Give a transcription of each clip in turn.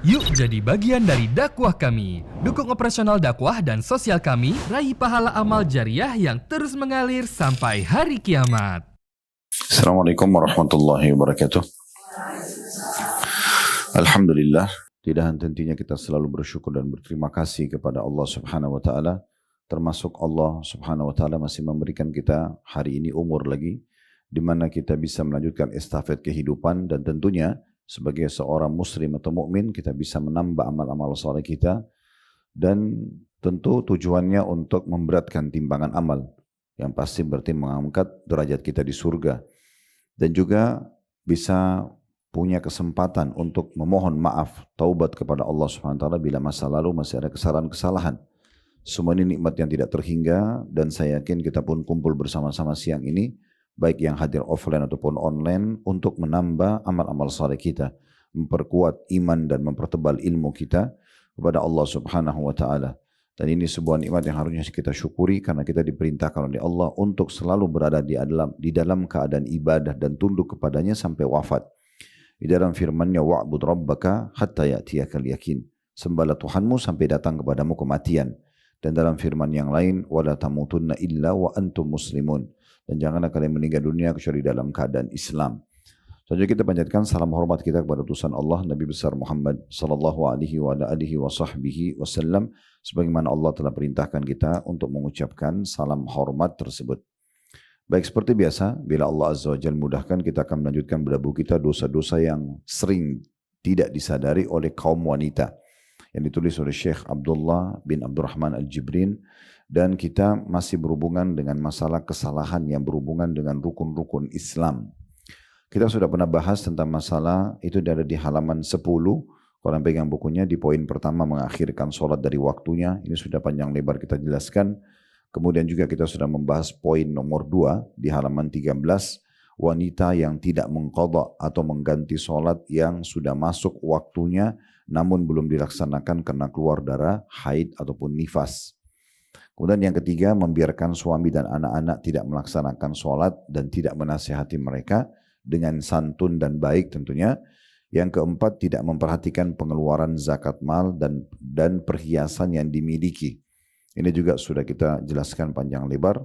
Yuk jadi bagian dari dakwah kami. Dukung operasional dakwah dan sosial kami, raih pahala amal jariah yang terus mengalir sampai hari kiamat. Assalamualaikum warahmatullahi wabarakatuh. Alhamdulillah, tidak henti-hentinya kita selalu bersyukur dan berterima kasih kepada Allah Subhanahu wa taala, termasuk Allah Subhanahu wa taala masih memberikan kita hari ini umur lagi di mana kita bisa melanjutkan estafet kehidupan, dan tentunya sebagai seorang muslim atau mukmin kita bisa menambah amal-amal saleh kita, dan tentu tujuannya untuk memberatkan timbangan amal yang pasti berarti mengangkat derajat kita di surga, dan juga bisa punya kesempatan untuk memohon maaf, taubat kepada Allah SWT bila masa lalu masih ada kesalahan-kesalahan. Semua ini nikmat yang tidak terhingga, dan saya yakin kita pun kumpul bersama-sama siang ini, baik yang hadir offline ataupun online, untuk menambah amal-amal saleh kita, memperkuat iman dan mempertebal ilmu kita kepada Allah Subhanahu wa taala. Dan ini sebuah nikmat yang harusnya kita syukuri, karena kita diperintahkan oleh Allah untuk selalu berada di dalam keadaan ibadah dan tunduk kepadanya sampai wafat. Di dalam firman-Nya, wa'bud rabbaka hatta ya'tiyakal yakin. Sembahlah Tuhanmu sampai datang kepadamu kematian. Dan dalam firman yang lain, wala tamutunna illa wa antum muslimun. Dan janganlah kalian meninggal dunia kecuali dalam keadaan Islam. Selanjutnya kita panjatkan salam hormat kita kepada utusan Allah Nabi besar Muhammad sallallahu alaihi wa alihi wa sahbihi wasallam, sebagaimana Allah telah perintahkan kita untuk mengucapkan salam hormat tersebut. Baik, seperti biasa, bila Allah Azza wa Jalla mudahkan, kita akan melanjutkan berlabuh kita dosa-dosa yang sering tidak disadari oleh kaum wanita, yang ditulis oleh Syekh Abdullah bin Abdurrahman Al-Jibrin, dan kita masih berhubungan dengan masalah kesalahan yang berhubungan dengan rukun-rukun Islam. Kita sudah pernah bahas tentang masalah itu dari di halaman 10, kalau pegang bukunya, di poin pertama, mengakhirkan sholat dari waktunya. Ini sudah panjang lebar kita jelaskan. Kemudian juga kita sudah membahas poin nomor 2 di halaman 13, wanita yang tidak mengqadha atau mengganti sholat yang sudah masuk waktunya namun belum dilaksanakan karena keluar darah haid ataupun nifas. Kemudian yang ketiga, membiarkan suami dan anak-anak tidak melaksanakan sholat dan tidak menasihati mereka dengan santun dan baik tentunya. Yang keempat, tidak memperhatikan pengeluaran zakat mal dan perhiasan yang dimiliki. Ini juga sudah kita jelaskan panjang lebar.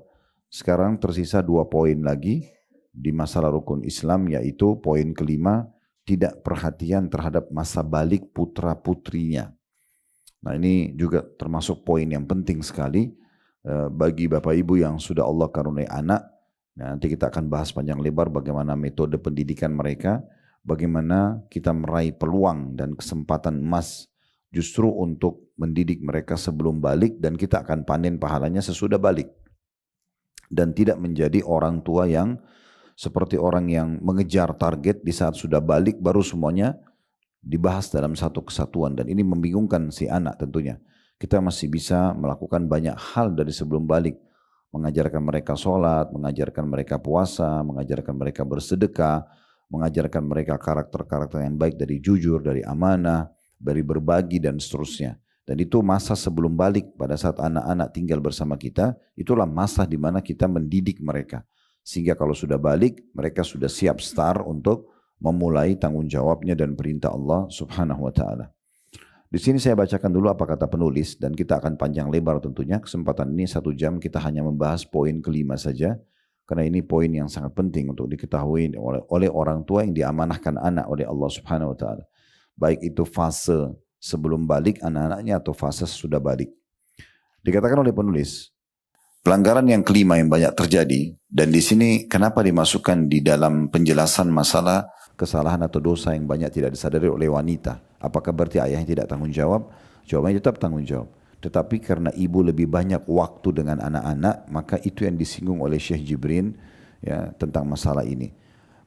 Sekarang tersisa 2 poin lagi di masalah rukun Islam, yaitu poin kelima, tidak perhatian terhadap masa balik putra-putrinya. Nah, ini juga termasuk poin yang penting sekali bagi Bapak Ibu yang sudah Allah karuniai anak. Nah, nanti kita akan bahas panjang lebar bagaimana metode pendidikan mereka, bagaimana kita meraih peluang dan kesempatan emas justru untuk mendidik mereka sebelum balik, dan kita akan panen pahalanya sesudah balik. Dan tidak menjadi orang tua yang seperti orang yang mengejar target di saat sudah balik baru semuanya dibahas dalam satu kesatuan, dan ini membingungkan si anak tentunya. Kita masih bisa melakukan banyak hal dari sebelum balik, mengajarkan mereka sholat, mengajarkan mereka puasa, mengajarkan mereka bersedekah, mengajarkan mereka karakter-karakter yang baik, dari jujur, dari amanah, dari berbagi, dan seterusnya. Dan itu masa sebelum balik, pada saat anak-anak tinggal bersama kita, itulah masa di mana kita mendidik mereka. Sehingga kalau sudah balik, mereka sudah siap start untuk memulai tanggung jawabnya dan perintah Allah Subhanahu wa ta'ala. Di sini saya bacakan dulu apa kata penulis, dan kita akan panjang lebar tentunya. Kesempatan ini 1 jam kita hanya membahas poin kelima saja, karena ini poin yang sangat penting untuk diketahui oleh orang tua yang diamanahkan anak oleh Allah Subhanahu wa ta'ala. Baik itu fase sebelum balik anak-anaknya atau fase sudah balik. Dikatakan oleh penulis, pelanggaran yang kelima yang banyak terjadi, dan di sini kenapa dimasukkan di dalam penjelasan masalah kesalahan atau dosa yang banyak tidak disadari oleh wanita. Apakah berarti ayahnya tidak tanggung jawab? Jawabannya tetap tanggung jawab. Tetapi karena ibu lebih banyak waktu dengan anak-anak, maka itu yang disinggung oleh Syekh Jibrin ya, tentang masalah ini.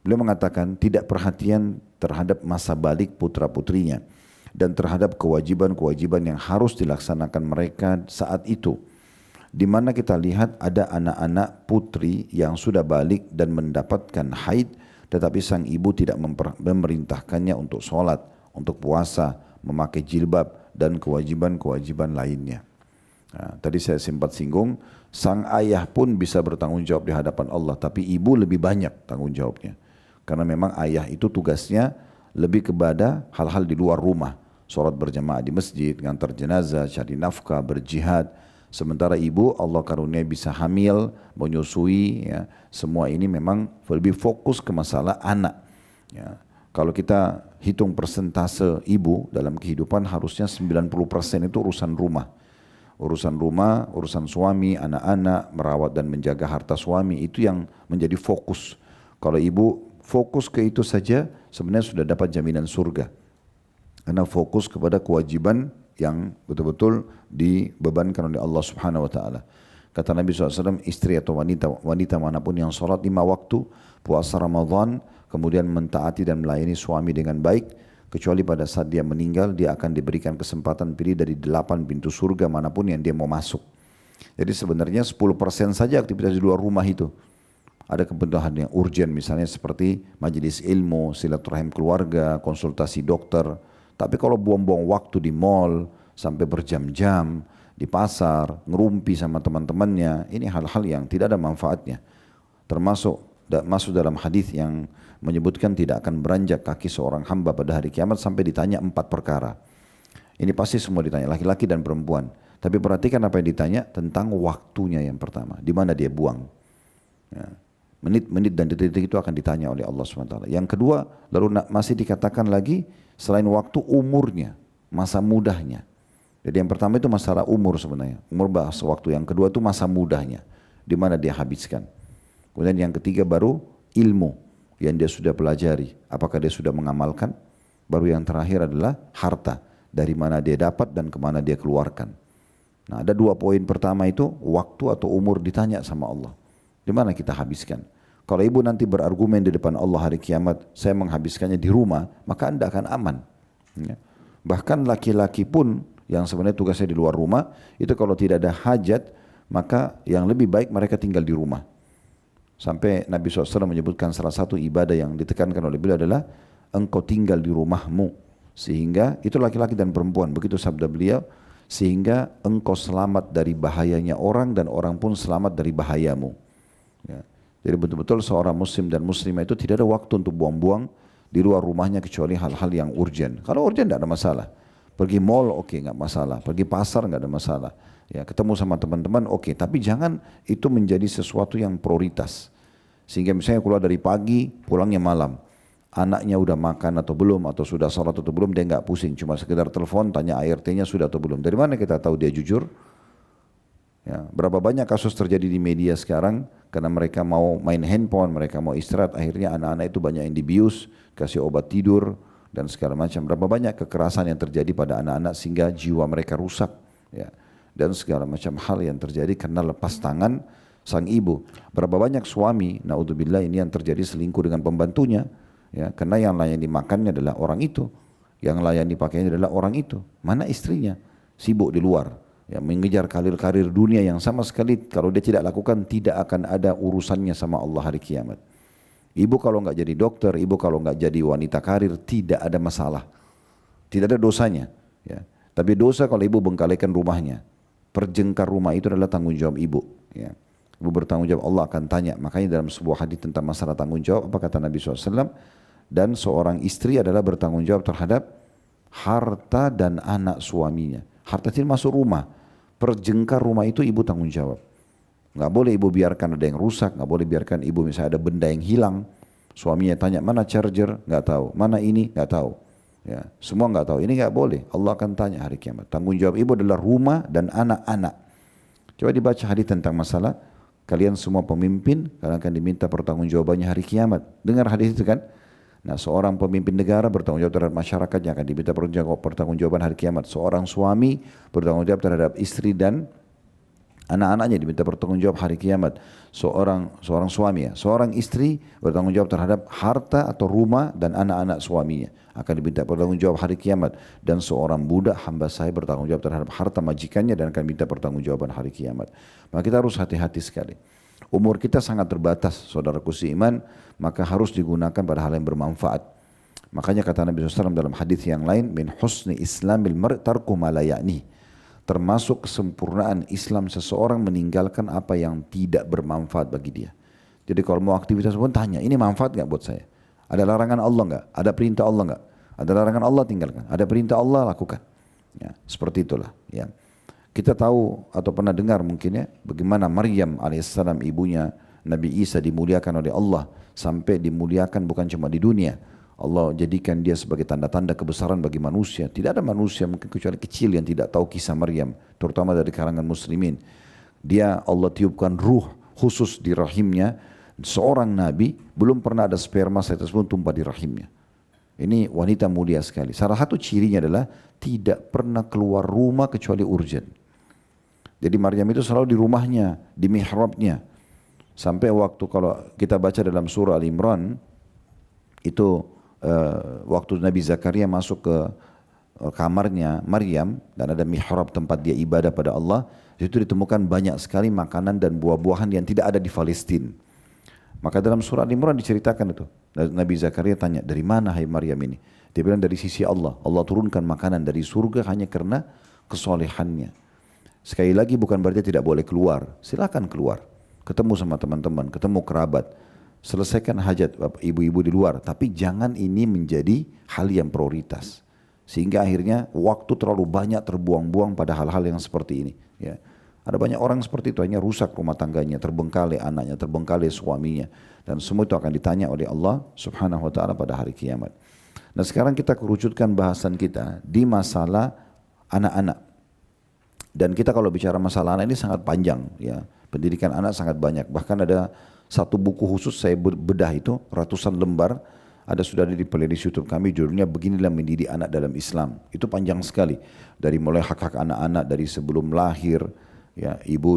Beliau mengatakan tidak perhatian terhadap masa balik putra-putrinya dan terhadap kewajiban-kewajiban yang harus dilaksanakan mereka saat itu. Di mana kita lihat ada anak-anak putri yang sudah balik dan mendapatkan haid, tetapi sang ibu tidak memerintahkannya untuk sholat, untuk puasa, memakai jilbab, dan kewajiban-kewajiban lainnya. Nah, tadi saya sempat singgung, sang ayah pun bisa bertanggung jawab di hadapan Allah, tapi ibu lebih banyak tanggung jawabnya. Karena memang ayah itu tugasnya lebih kepada hal-hal di luar rumah, sholat berjamaah di masjid, ngantar jenazah, cari nafkah, berjihad. Sementara ibu Allah karunia bisa hamil, menyusui, ya. Semua ini memang lebih fokus ke masalah anak. Ya. Kalau kita hitung persentase ibu dalam kehidupan harusnya 90% itu urusan rumah. Urusan rumah, urusan suami, anak-anak, merawat dan menjaga harta suami, itu yang menjadi fokus. Kalau ibu fokus ke itu saja, sebenarnya sudah dapat jaminan surga. Karena fokus kepada kewajiban yang betul-betul dibebankan oleh Allah Subhanahu wa Ta'ala. Kata Nabi SAW, istri atau wanita manapun yang sholat 5 waktu, puasa Ramadan, kemudian mentaati dan melayani suami dengan baik, kecuali pada saat dia meninggal, dia akan diberikan kesempatan pilih dari 8 pintu surga manapun yang dia mau masuk. Jadi sebenarnya 10% saja aktivitas di luar rumah itu. Ada kebutuhan yang urgent, misalnya seperti majelis ilmu, silaturahim keluarga, konsultasi dokter. Tapi kalau buang-buang waktu di mall, sampai berjam-jam, di pasar, ngerumpi sama teman-temannya, ini hal-hal yang tidak ada manfaatnya. Termasuk masuk dalam hadis yang menyebutkan tidak akan beranjak kaki seorang hamba pada hari kiamat sampai ditanya 4 perkara. Ini pasti semua ditanya, laki-laki dan perempuan. Tapi perhatikan apa yang ditanya tentang waktunya yang pertama, di mana dia buang. Ya. Menit-menit dan detik-detik itu akan ditanya oleh Allah SWT. Yang kedua, lalu masih dikatakan lagi, selain waktu, umurnya, masa mudahnya. Jadi yang pertama itu masalah umur sebenarnya. Umur bahas waktu. Yang kedua itu masa mudahnya. Di mana dia habiskan. Kemudian yang ketiga baru ilmu yang dia sudah pelajari. Apakah dia sudah mengamalkan? Baru yang terakhir adalah harta. Dari mana dia dapat dan kemana dia keluarkan. Nah, ada 2 poin pertama itu waktu atau umur ditanya sama Allah. Di mana kita habiskan? Kalau ibu nanti berargumen di depan Allah hari kiamat, saya menghabiskannya di rumah, maka anda akan aman. Ya. Bahkan laki-laki pun yang sebenarnya tugasnya di luar rumah, itu kalau tidak ada hajat, maka yang lebih baik mereka tinggal di rumah. Sampai Nabi SAW menyebutkan salah satu ibadah yang ditekankan oleh beliau adalah engkau tinggal di rumahmu. Sehingga itu laki-laki dan perempuan, begitu sabda beliau, sehingga engkau selamat dari bahayanya orang dan orang pun selamat dari bahayamu. Ya. Jadi betul-betul seorang muslim dan muslimah itu tidak ada waktu untuk buang-buang di luar rumahnya kecuali hal-hal yang urgent. Kalau urgent tidak ada masalah. Pergi mall oke, nggak masalah. Pergi pasar nggak ada masalah. Ya, ketemu sama teman-teman oke. Tapi jangan itu menjadi sesuatu yang prioritas. Sehingga misalnya keluar dari pagi, pulangnya malam. Anaknya udah makan atau belum, atau sudah sholat atau belum, dia nggak pusing. Cuma sekedar telepon, tanya ART-nya sudah atau belum. Dari mana kita tahu dia jujur? Ya, berapa banyak kasus terjadi di media sekarang karena mereka mau main handphone, mereka mau istirahat, akhirnya anak-anak itu banyak yang dibius, kasih obat tidur dan segala macam. Berapa banyak kekerasan yang terjadi pada anak-anak sehingga jiwa mereka rusak, ya. Dan segala macam hal yang terjadi karena lepas tangan sang ibu. Berapa banyak suami, naudzubillah, ini yang terjadi selingkuh dengan pembantunya, ya, karena yang layan dimakannya adalah orang itu, yang layan dipakainya adalah orang itu. Mana istrinya? Sibuk di luar. Ya, mengejar karir-karir dunia yang sama sekali kalau dia tidak lakukan tidak akan ada urusannya sama Allah hari kiamat. Ibu kalau nggak jadi dokter, ibu kalau nggak jadi wanita karir tidak ada masalah, tidak ada dosanya. Ya. Tapi dosa kalau ibu bengkalikan rumahnya, perjengkar rumah itu adalah tanggung jawab ibu. Ya. Ibu bertanggung jawab, Allah akan tanya. Makanya dalam sebuah hadis tentang masalah tanggung jawab, apa kata Nabi SAW? Dan seorang istri adalah bertanggung jawab terhadap harta dan anak suaminya. Harta itu masuk rumah. Perjengkar rumah itu ibu tanggung jawab. Nggak boleh ibu biarkan ada yang rusak, nggak boleh biarkan ibu misalnya ada benda yang hilang. Suaminya tanya mana charger, nggak tahu. Mana ini, nggak tahu. Ya, semua nggak tahu. Ini nggak boleh. Allah akan tanya hari kiamat. Tanggung jawab ibu adalah rumah dan anak-anak. Coba dibaca hadis tentang masalah kalian semua pemimpin, kalian akan diminta pertanggungjawabannya hari kiamat. Dengar hadis itu kan? Nah, seorang pemimpin negara bertanggung jawab terhadap masyarakatnya akan diminta pertanggungjawaban hari kiamat. Seorang suami bertanggung jawab terhadap istri dan anak-anaknya diminta bertanggung jawab hari kiamat. Seorang suami, ya, seorang istri bertanggung jawab terhadap harta atau rumah dan anak-anak suaminya akan diminta bertanggung jawab hari kiamat. Dan seorang budak hamba saya bertanggung jawab terhadap harta majikannya dan akan diminta pertanggungjawaban hari kiamat. Maka kita harus hati-hati sekali. Umur kita sangat terbatas, saudaraku seiman, maka harus digunakan pada hal yang bermanfaat. Makanya kata Nabi SAW dalam hadis yang lain, min husni islamil mar' tarku ma la ya'ni. Termasuk kesempurnaan Islam seseorang meninggalkan apa yang tidak bermanfaat bagi dia. Jadi kalau mau aktivitas pun tanya, ini manfaat nggak buat saya? Ada larangan Allah nggak? Ada perintah Allah nggak? Ada larangan Allah, tinggalkan. Ada perintah Allah, lakukan. Ya, seperti itulah. Ya. Kita tahu atau pernah dengar mungkin ya, bagaimana Maryam alaihissalam ibunya Nabi Isa dimuliakan oleh Allah. Sampai dimuliakan bukan cuma di dunia. Allah jadikan dia sebagai tanda-tanda kebesaran bagi manusia. Tidak ada manusia mungkin kecuali kecil yang tidak tahu kisah Maryam. Terutama dari kalangan muslimin. Dia Allah tiupkan ruh khusus di rahimnya. Seorang nabi belum pernah ada sperma setetes pun tumpah di rahimnya. Ini wanita mulia sekali. Salah satu cirinya adalah tidak pernah keluar rumah kecuali urgent. Jadi Maryam itu selalu di rumahnya, di mihrabnya. Sampai waktu kalau kita baca dalam surah Al-Imran, itu waktu Nabi Zakaria masuk ke kamarnya Maryam dan ada mihrab tempat dia ibadah pada Allah, itu ditemukan banyak sekali makanan dan buah-buahan yang tidak ada di Palestina. Maka dalam surah Al-Imran diceritakan itu. Nabi Zakaria tanya, dari mana hai Maryam ini? Dia bilang dari sisi Allah. Allah turunkan makanan dari surga hanya karena kesolehannya. Sekali lagi bukan berarti tidak boleh keluar. Silakan keluar. Ketemu sama teman-teman, ketemu kerabat. Selesaikan hajat ibu-ibu di luar. Tapi jangan ini menjadi hal yang prioritas. Sehingga akhirnya waktu terlalu banyak terbuang-buang pada hal-hal yang seperti ini. Ya. Ada banyak orang seperti itu, hanya rusak rumah tangganya, terbengkalai anaknya, terbengkalai suaminya. Dan semua itu akan ditanya oleh Allah subhanahu wa ta'ala pada hari kiamat. Nah sekarang kita kerucutkan bahasan kita di masalah anak-anak. Dan kita kalau bicara masalah anak ini sangat panjang. Ya. Pendidikan anak sangat banyak. Bahkan ada satu buku khusus saya bedah itu, ratusan lembar. Ada sudah ada di playlist YouTube kami, judulnya Beginilah Mendidik Anak Dalam Islam. Itu panjang sekali. Dari mulai hak-hak anak-anak dari sebelum lahir, ya, ibu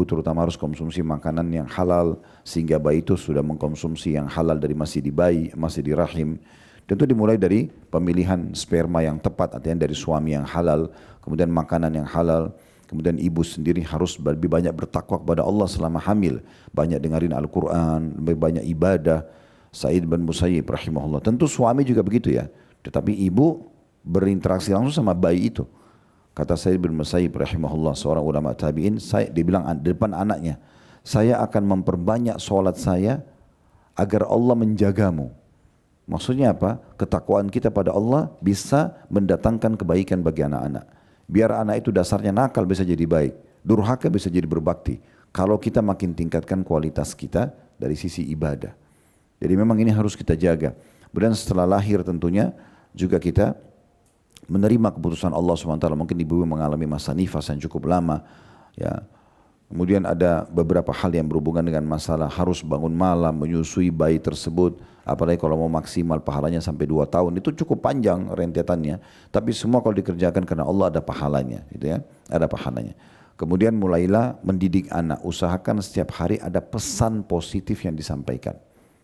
terutama harus konsumsi makanan yang halal sehingga bayi itu sudah mengkonsumsi yang halal dari masih di bayi, masih di rahim. Tentu dimulai dari pemilihan sperma yang tepat, artinya dari suami yang halal, kemudian makanan yang halal, kemudian ibu sendiri harus lebih banyak bertakwa kepada Allah selama hamil, banyak dengarin Al-Quran, lebih banyak ibadah. Sa'id bin Musayyib rahimahullah. Tentu suami juga begitu ya, tetapi ibu berinteraksi langsung sama bayi itu. Kata Sa'id bin Musayyib rahimahullah, seorang ulama tabi'in, dia bilang di depan anaknya, saya akan memperbanyak sholat saya agar Allah menjagamu. Maksudnya apa? Ketakwaan kita pada Allah bisa mendatangkan kebaikan bagi anak-anak. Biar anak itu dasarnya nakal bisa jadi baik, durhaka bisa jadi berbakti. Kalau kita makin tingkatkan kualitas kita dari sisi ibadah. Jadi memang ini harus kita jaga. Kemudian setelah lahir tentunya juga kita menerima keputusan Allah SWT. Mungkin ibu mengalami masa nifas yang cukup lama. Ya. Kemudian ada beberapa hal yang berhubungan dengan masalah harus bangun malam, menyusui bayi tersebut. Apalagi kalau mau maksimal pahalanya sampai 2 tahun. Itu cukup panjang rentetannya. Tapi semua kalau dikerjakan karena Allah ada pahalanya. Gitu ya. Ada pahalanya. Kemudian mulailah mendidik anak. Usahakan setiap hari ada pesan positif yang disampaikan.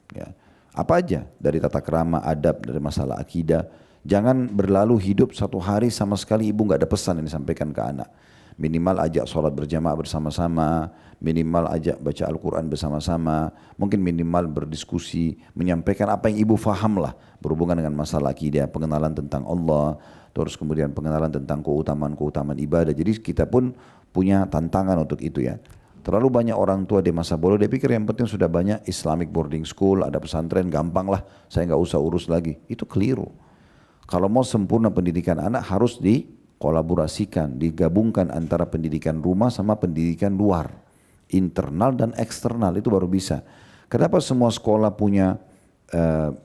Ya. Apa aja dari tata krama, adab, dari masalah akidah. Jangan berlalu hidup satu hari sama sekali ibu nggak ada pesan yang disampaikan ke anak. Minimal ajak sholat berjamaah bersama-sama, minimal ajak baca Al-Quran bersama-sama, mungkin minimal berdiskusi, menyampaikan apa yang ibu faham lah berhubungan dengan masalah akidah, pengenalan tentang Allah, terus kemudian pengenalan tentang keutamaan-keutamaan ibadah. Jadi kita pun punya tantangan untuk itu ya. Terlalu banyak orang tua di masa bodoh, dia pikir yang penting sudah banyak Islamic boarding school, ada pesantren, gampang lah, saya nggak usah urus lagi. Itu keliru. Kalau mau sempurna pendidikan anak harus dikolaborasikan, digabungkan antara pendidikan rumah sama pendidikan luar. Internal dan eksternal itu baru bisa. Kenapa semua sekolah punya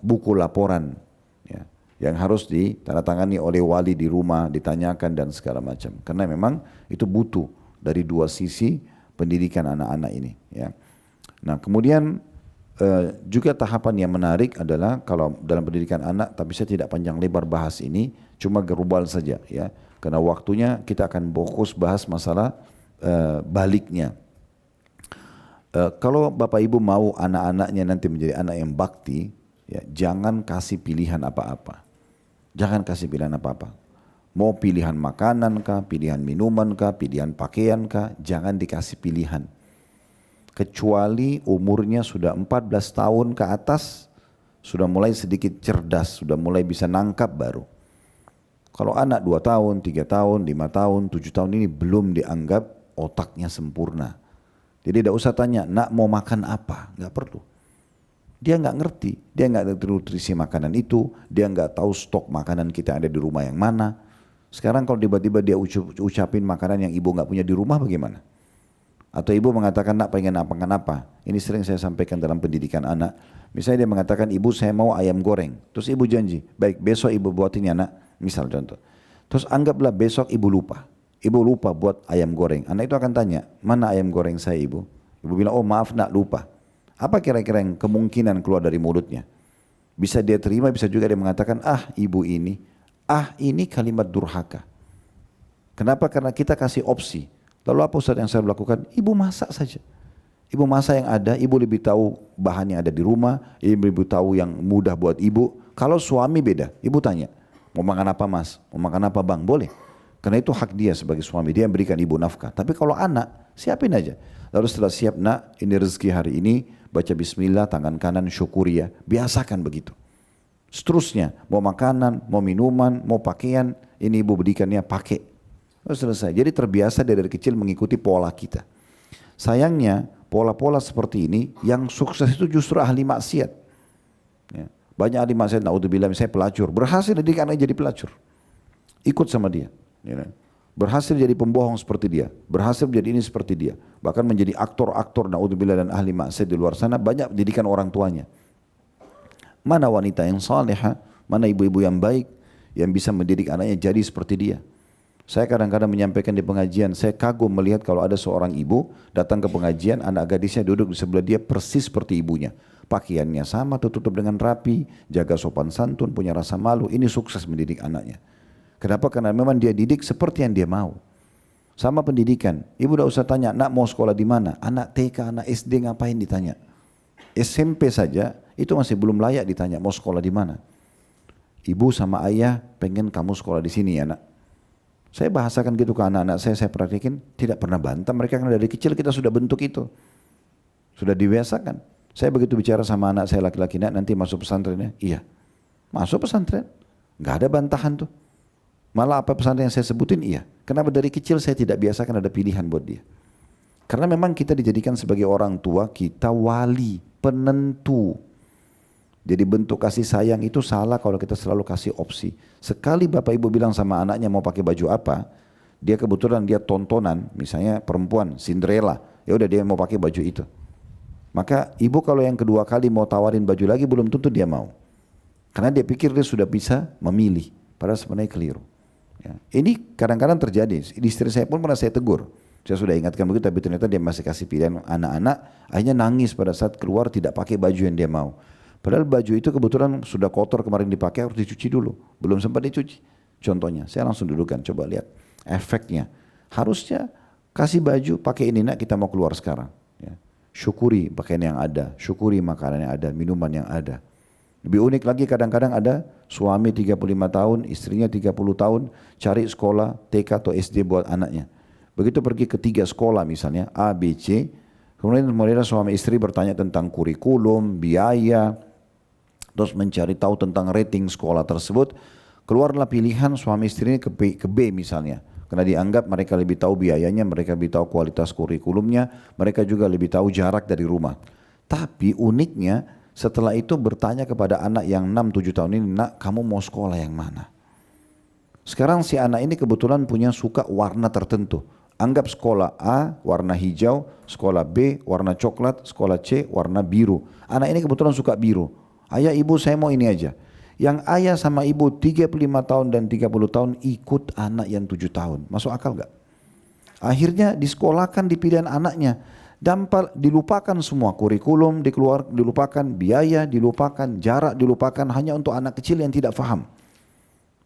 buku laporan ya, yang harus ditandatangani oleh wali di rumah, ditanyakan dan segala macam. Karena memang itu butuh dari dua sisi pendidikan anak-anak ini. Ya. Nah kemudian juga tahapan yang menarik adalah kalau dalam pendidikan anak, tapi saya tidak panjang lebar bahas ini, cuma gerubal saja ya. Karena waktunya kita akan fokus bahas masalah baliknya. Kalau bapak ibu mau anak-anaknya nanti menjadi anak yang bakti, ya, jangan kasih pilihan apa-apa. Jangan kasih pilihan apa-apa. Mau pilihan makanan kah, pilihan minuman kah, pilihan pakaian kah, jangan dikasih pilihan. Kecuali umurnya sudah 14 tahun ke atas, sudah mulai sedikit cerdas, sudah mulai bisa nangkap baru. Kalau anak 2 tahun, 3 tahun, 5 tahun, 7 tahun ini belum dianggap otaknya sempurna. Jadi tidak usah tanya, nak mau makan apa, nggak perlu. Dia nggak ngerti, dia nggak ngerti nutrisi makanan itu, dia nggak tahu stok makanan kita ada di rumah yang mana. Sekarang kalau tiba-tiba dia ucapin makanan yang ibu nggak punya di rumah bagaimana? Atau ibu mengatakan nak pengen apa? Ini sering saya sampaikan dalam pendidikan anak. Misalnya dia mengatakan ibu saya mau ayam goreng. Terus ibu janji, baik besok ibu buatin ya nak. Misal contoh. Terus anggaplah besok ibu lupa. Ibu lupa buat ayam goreng. Anak itu akan tanya, mana ayam goreng saya ibu? Ibu bilang, oh maaf nak lupa. Apa kira-kira yang kemungkinan keluar dari mulutnya? Bisa dia terima, bisa juga dia mengatakan, ibu ini. Ini kalimat durhaka. Kenapa? Karena kita kasih opsi. Lalu apa Ustaz yang saya lakukan? Ibu masak saja. Ibu masak yang ada, ibu lebih tahu bahan yang ada di rumah, ibu lebih tahu yang mudah buat ibu. Kalau suami beda, ibu tanya, mau makan apa mas? Mau makan apa bang? Boleh. Karena itu hak dia sebagai suami, dia yang berikan ibu nafkah. Tapi kalau anak, siapin aja. Lalu setelah siap nak, ini rezeki hari ini, baca bismillah, tangan kanan syukuri ya. Biasakan begitu. Seterusnya, mau makanan, mau minuman, mau pakaian, ini ibu berikannya pakai. Lalu selesai. Jadi terbiasa dari kecil mengikuti pola kita. Sayangnya pola-pola seperti ini yang sukses itu justru ahli maksiat. Ya. Banyak ahli maksiat, naudzubillah misalnya pelacur. Berhasil dididik anaknya jadi pelacur. Ikut sama dia. Ya. Berhasil jadi pembohong seperti dia. Berhasil menjadi ini seperti dia. Bahkan menjadi aktor-aktor naudzubillah dan ahli maksiat di luar sana. Banyak didikan orang tuanya. Mana wanita yang salihah, mana ibu-ibu yang baik yang bisa mendidik anaknya jadi seperti dia. Saya kadang-kadang menyampaikan di pengajian, saya kagum melihat kalau ada seorang ibu datang ke pengajian, anak gadisnya duduk di sebelah dia persis seperti ibunya. Pakaiannya sama, tertutup dengan rapi, jaga sopan santun, punya rasa malu. Ini sukses mendidik anaknya. Kenapa? Karena memang dia didik seperti yang dia mau. Sama pendidikan, ibu udah usah tanya, nak mau sekolah di mana? Anak TK, anak SD ngapain ditanya? SMP saja, itu masih belum layak ditanya, mau sekolah di mana? Ibu sama ayah pengen kamu sekolah di sini ya nak. Saya bahasakan gitu ke anak-anak saya praktekin, tidak pernah bantah. Mereka karena dari kecil kita sudah bentuk itu. Sudah dibiasakan. Saya begitu bicara sama anak saya laki-laki, nak nanti masuk pesantren ya? Iya. Masuk pesantren. Gak ada bantahan tuh. Malah apa pesantren yang saya sebutin? Iya. Kenapa dari kecil saya tidak biasakan ada pilihan buat dia? Karena memang kita dijadikan sebagai orang tua, kita wali, penentu. Jadi bentuk kasih sayang itu salah kalau kita selalu kasih opsi. Sekali bapak ibu bilang sama anaknya mau pakai baju apa, dia kebetulan dia tontonan, misalnya perempuan, Cinderella, ya udah dia mau pakai baju itu. Maka ibu kalau yang kedua kali mau tawarin baju lagi belum tentu dia mau. Karena dia pikir dia sudah bisa memilih, padahal sebenarnya keliru. Ya. Ini kadang-kadang terjadi, istri saya pun pernah saya tegur. Saya sudah ingatkan begitu, tapi ternyata dia masih kasih pilihan anak-anak, akhirnya nangis pada saat keluar tidak pakai baju yang dia mau. Padahal baju itu kebetulan sudah kotor kemarin dipakai, harus dicuci dulu. Belum sempat dicuci. Contohnya, saya langsung dudukan, coba lihat efeknya. Harusnya kasih baju, pakai ini nak kita mau keluar sekarang. Ya. Syukuri pakaian yang ada, syukuri makanan yang ada, minuman yang ada. Lebih unik lagi kadang-kadang ada suami 35 tahun, istrinya 30 tahun, cari sekolah TK atau SD buat anaknya. Begitu pergi ke 3 sekolah misalnya, A, B, C, kemudian suami istri bertanya tentang kurikulum, biaya, terus mencari tahu tentang rating sekolah tersebut, keluarlah pilihan suami istri ini ke B misalnya. Karena dianggap mereka lebih tahu biayanya, mereka lebih tahu kualitas kurikulumnya, mereka juga lebih tahu jarak dari rumah. Tapi uniknya setelah itu bertanya kepada anak yang 6-7 tahun ini, nak kamu mau sekolah yang mana? Sekarang si anak ini kebetulan punya suka warna tertentu. Anggap sekolah A warna hijau, sekolah B warna coklat, sekolah C warna biru. Anak ini kebetulan suka biru. Ayah ibu saya mau ini aja. Yang ayah sama ibu 35 tahun dan 30 tahun ikut anak yang 7 tahun. Masuk akal gak? Akhirnya disekolahkan di pilihan anaknya. Dilupakan semua kurikulum, dilupakan biaya, dilupakan jarak, dilupakan hanya untuk anak kecil yang tidak paham.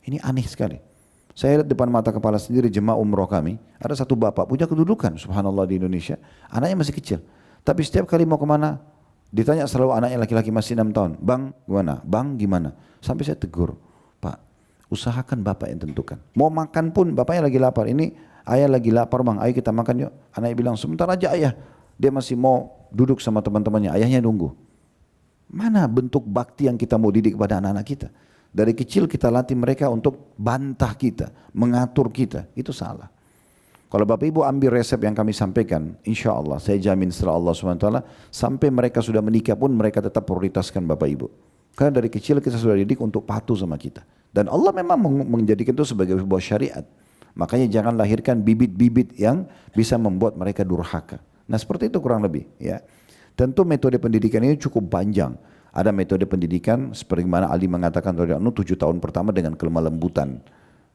Ini aneh sekali. Saya lihat depan mata kepala sendiri jemaah umroh kami. Ada satu bapak punya kedudukan subhanallah di Indonesia. Anaknya masih kecil. Tapi setiap kali mau kemana ditanya selalu anaknya laki-laki masih 6 tahun. Bang gimana? Bang gimana? Sampai saya tegur. Pak, usahakan bapak yang tentukan. Mau makan pun bapaknya lagi lapar. Ini ayah lagi lapar bang, ayo kita makan yuk. Anaknya bilang sebentar aja ayah. Dia masih mau duduk sama teman-temannya. Ayahnya nunggu. Mana bentuk bakti yang kita mau didik kepada anak-anak kita? Dari kecil kita latih mereka untuk bantah kita, mengatur kita. Itu salah. Kalau Bapak Ibu ambil resep yang kami sampaikan, insya Allah saya jamin setelah Allah SWT, sampai mereka sudah menikah pun mereka tetap prioritaskan Bapak Ibu. Karena dari kecil kita sudah didik untuk patuh sama kita. Dan Allah memang menjadikan itu sebagai sebuah syariat. Makanya jangan lahirkan bibit-bibit yang bisa membuat mereka durhaka. Nah seperti itu kurang lebih. Ya. Tentu metode pendidikan ini cukup panjang. Ada metode pendidikan seperti mana Ali mengatakan 7 tahun pertama dengan kelemah lembutan.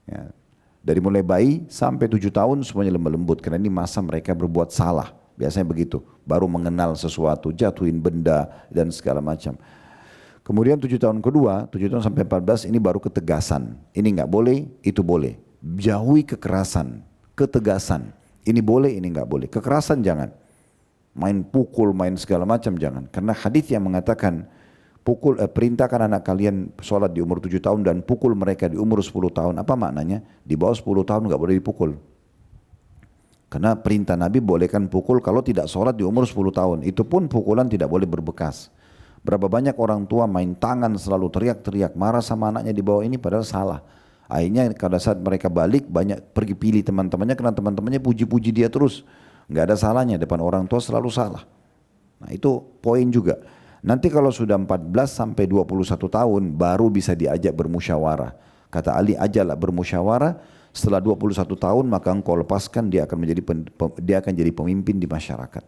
Ya. Dari mulai bayi sampai 7 tahun semuanya lemah lembut. Karena ini masa mereka berbuat salah. Biasanya begitu. Baru mengenal sesuatu, jatuhin benda dan segala macam. Kemudian 7 tahun kedua, 7 tahun sampai 14 ini baru ketegasan. Ini nggak boleh, itu boleh. Jauhi kekerasan, ketegasan. Ini boleh, ini nggak boleh. Kekerasan jangan. Main pukul, main segala macam jangan. Karena hadis yang mengatakan perintahkan anak kalian sholat di umur 7 tahun dan pukul mereka di umur 10 tahun. Apa maknanya? Di bawah 10 tahun nggak boleh dipukul. Karena perintah Nabi bolehkan pukul kalau tidak sholat di umur 10 tahun. Itu pun pukulan tidak boleh berbekas. Berapa banyak orang tua main tangan selalu teriak-teriak marah sama anaknya di bawah ini padahal salah. Akhirnya pada saat mereka balik banyak pergi pilih teman-temannya karena teman-temannya puji-puji dia terus. Nggak ada salahnya, depan orang tua selalu salah. Nah itu poin juga. Nanti kalau sudah 14 sampai 21 tahun baru bisa diajak bermusyawarah. Kata Ali, ajalah bermusyawarah, setelah 21 tahun maka engkau lepaskan, dia akan jadi pemimpin di masyarakat.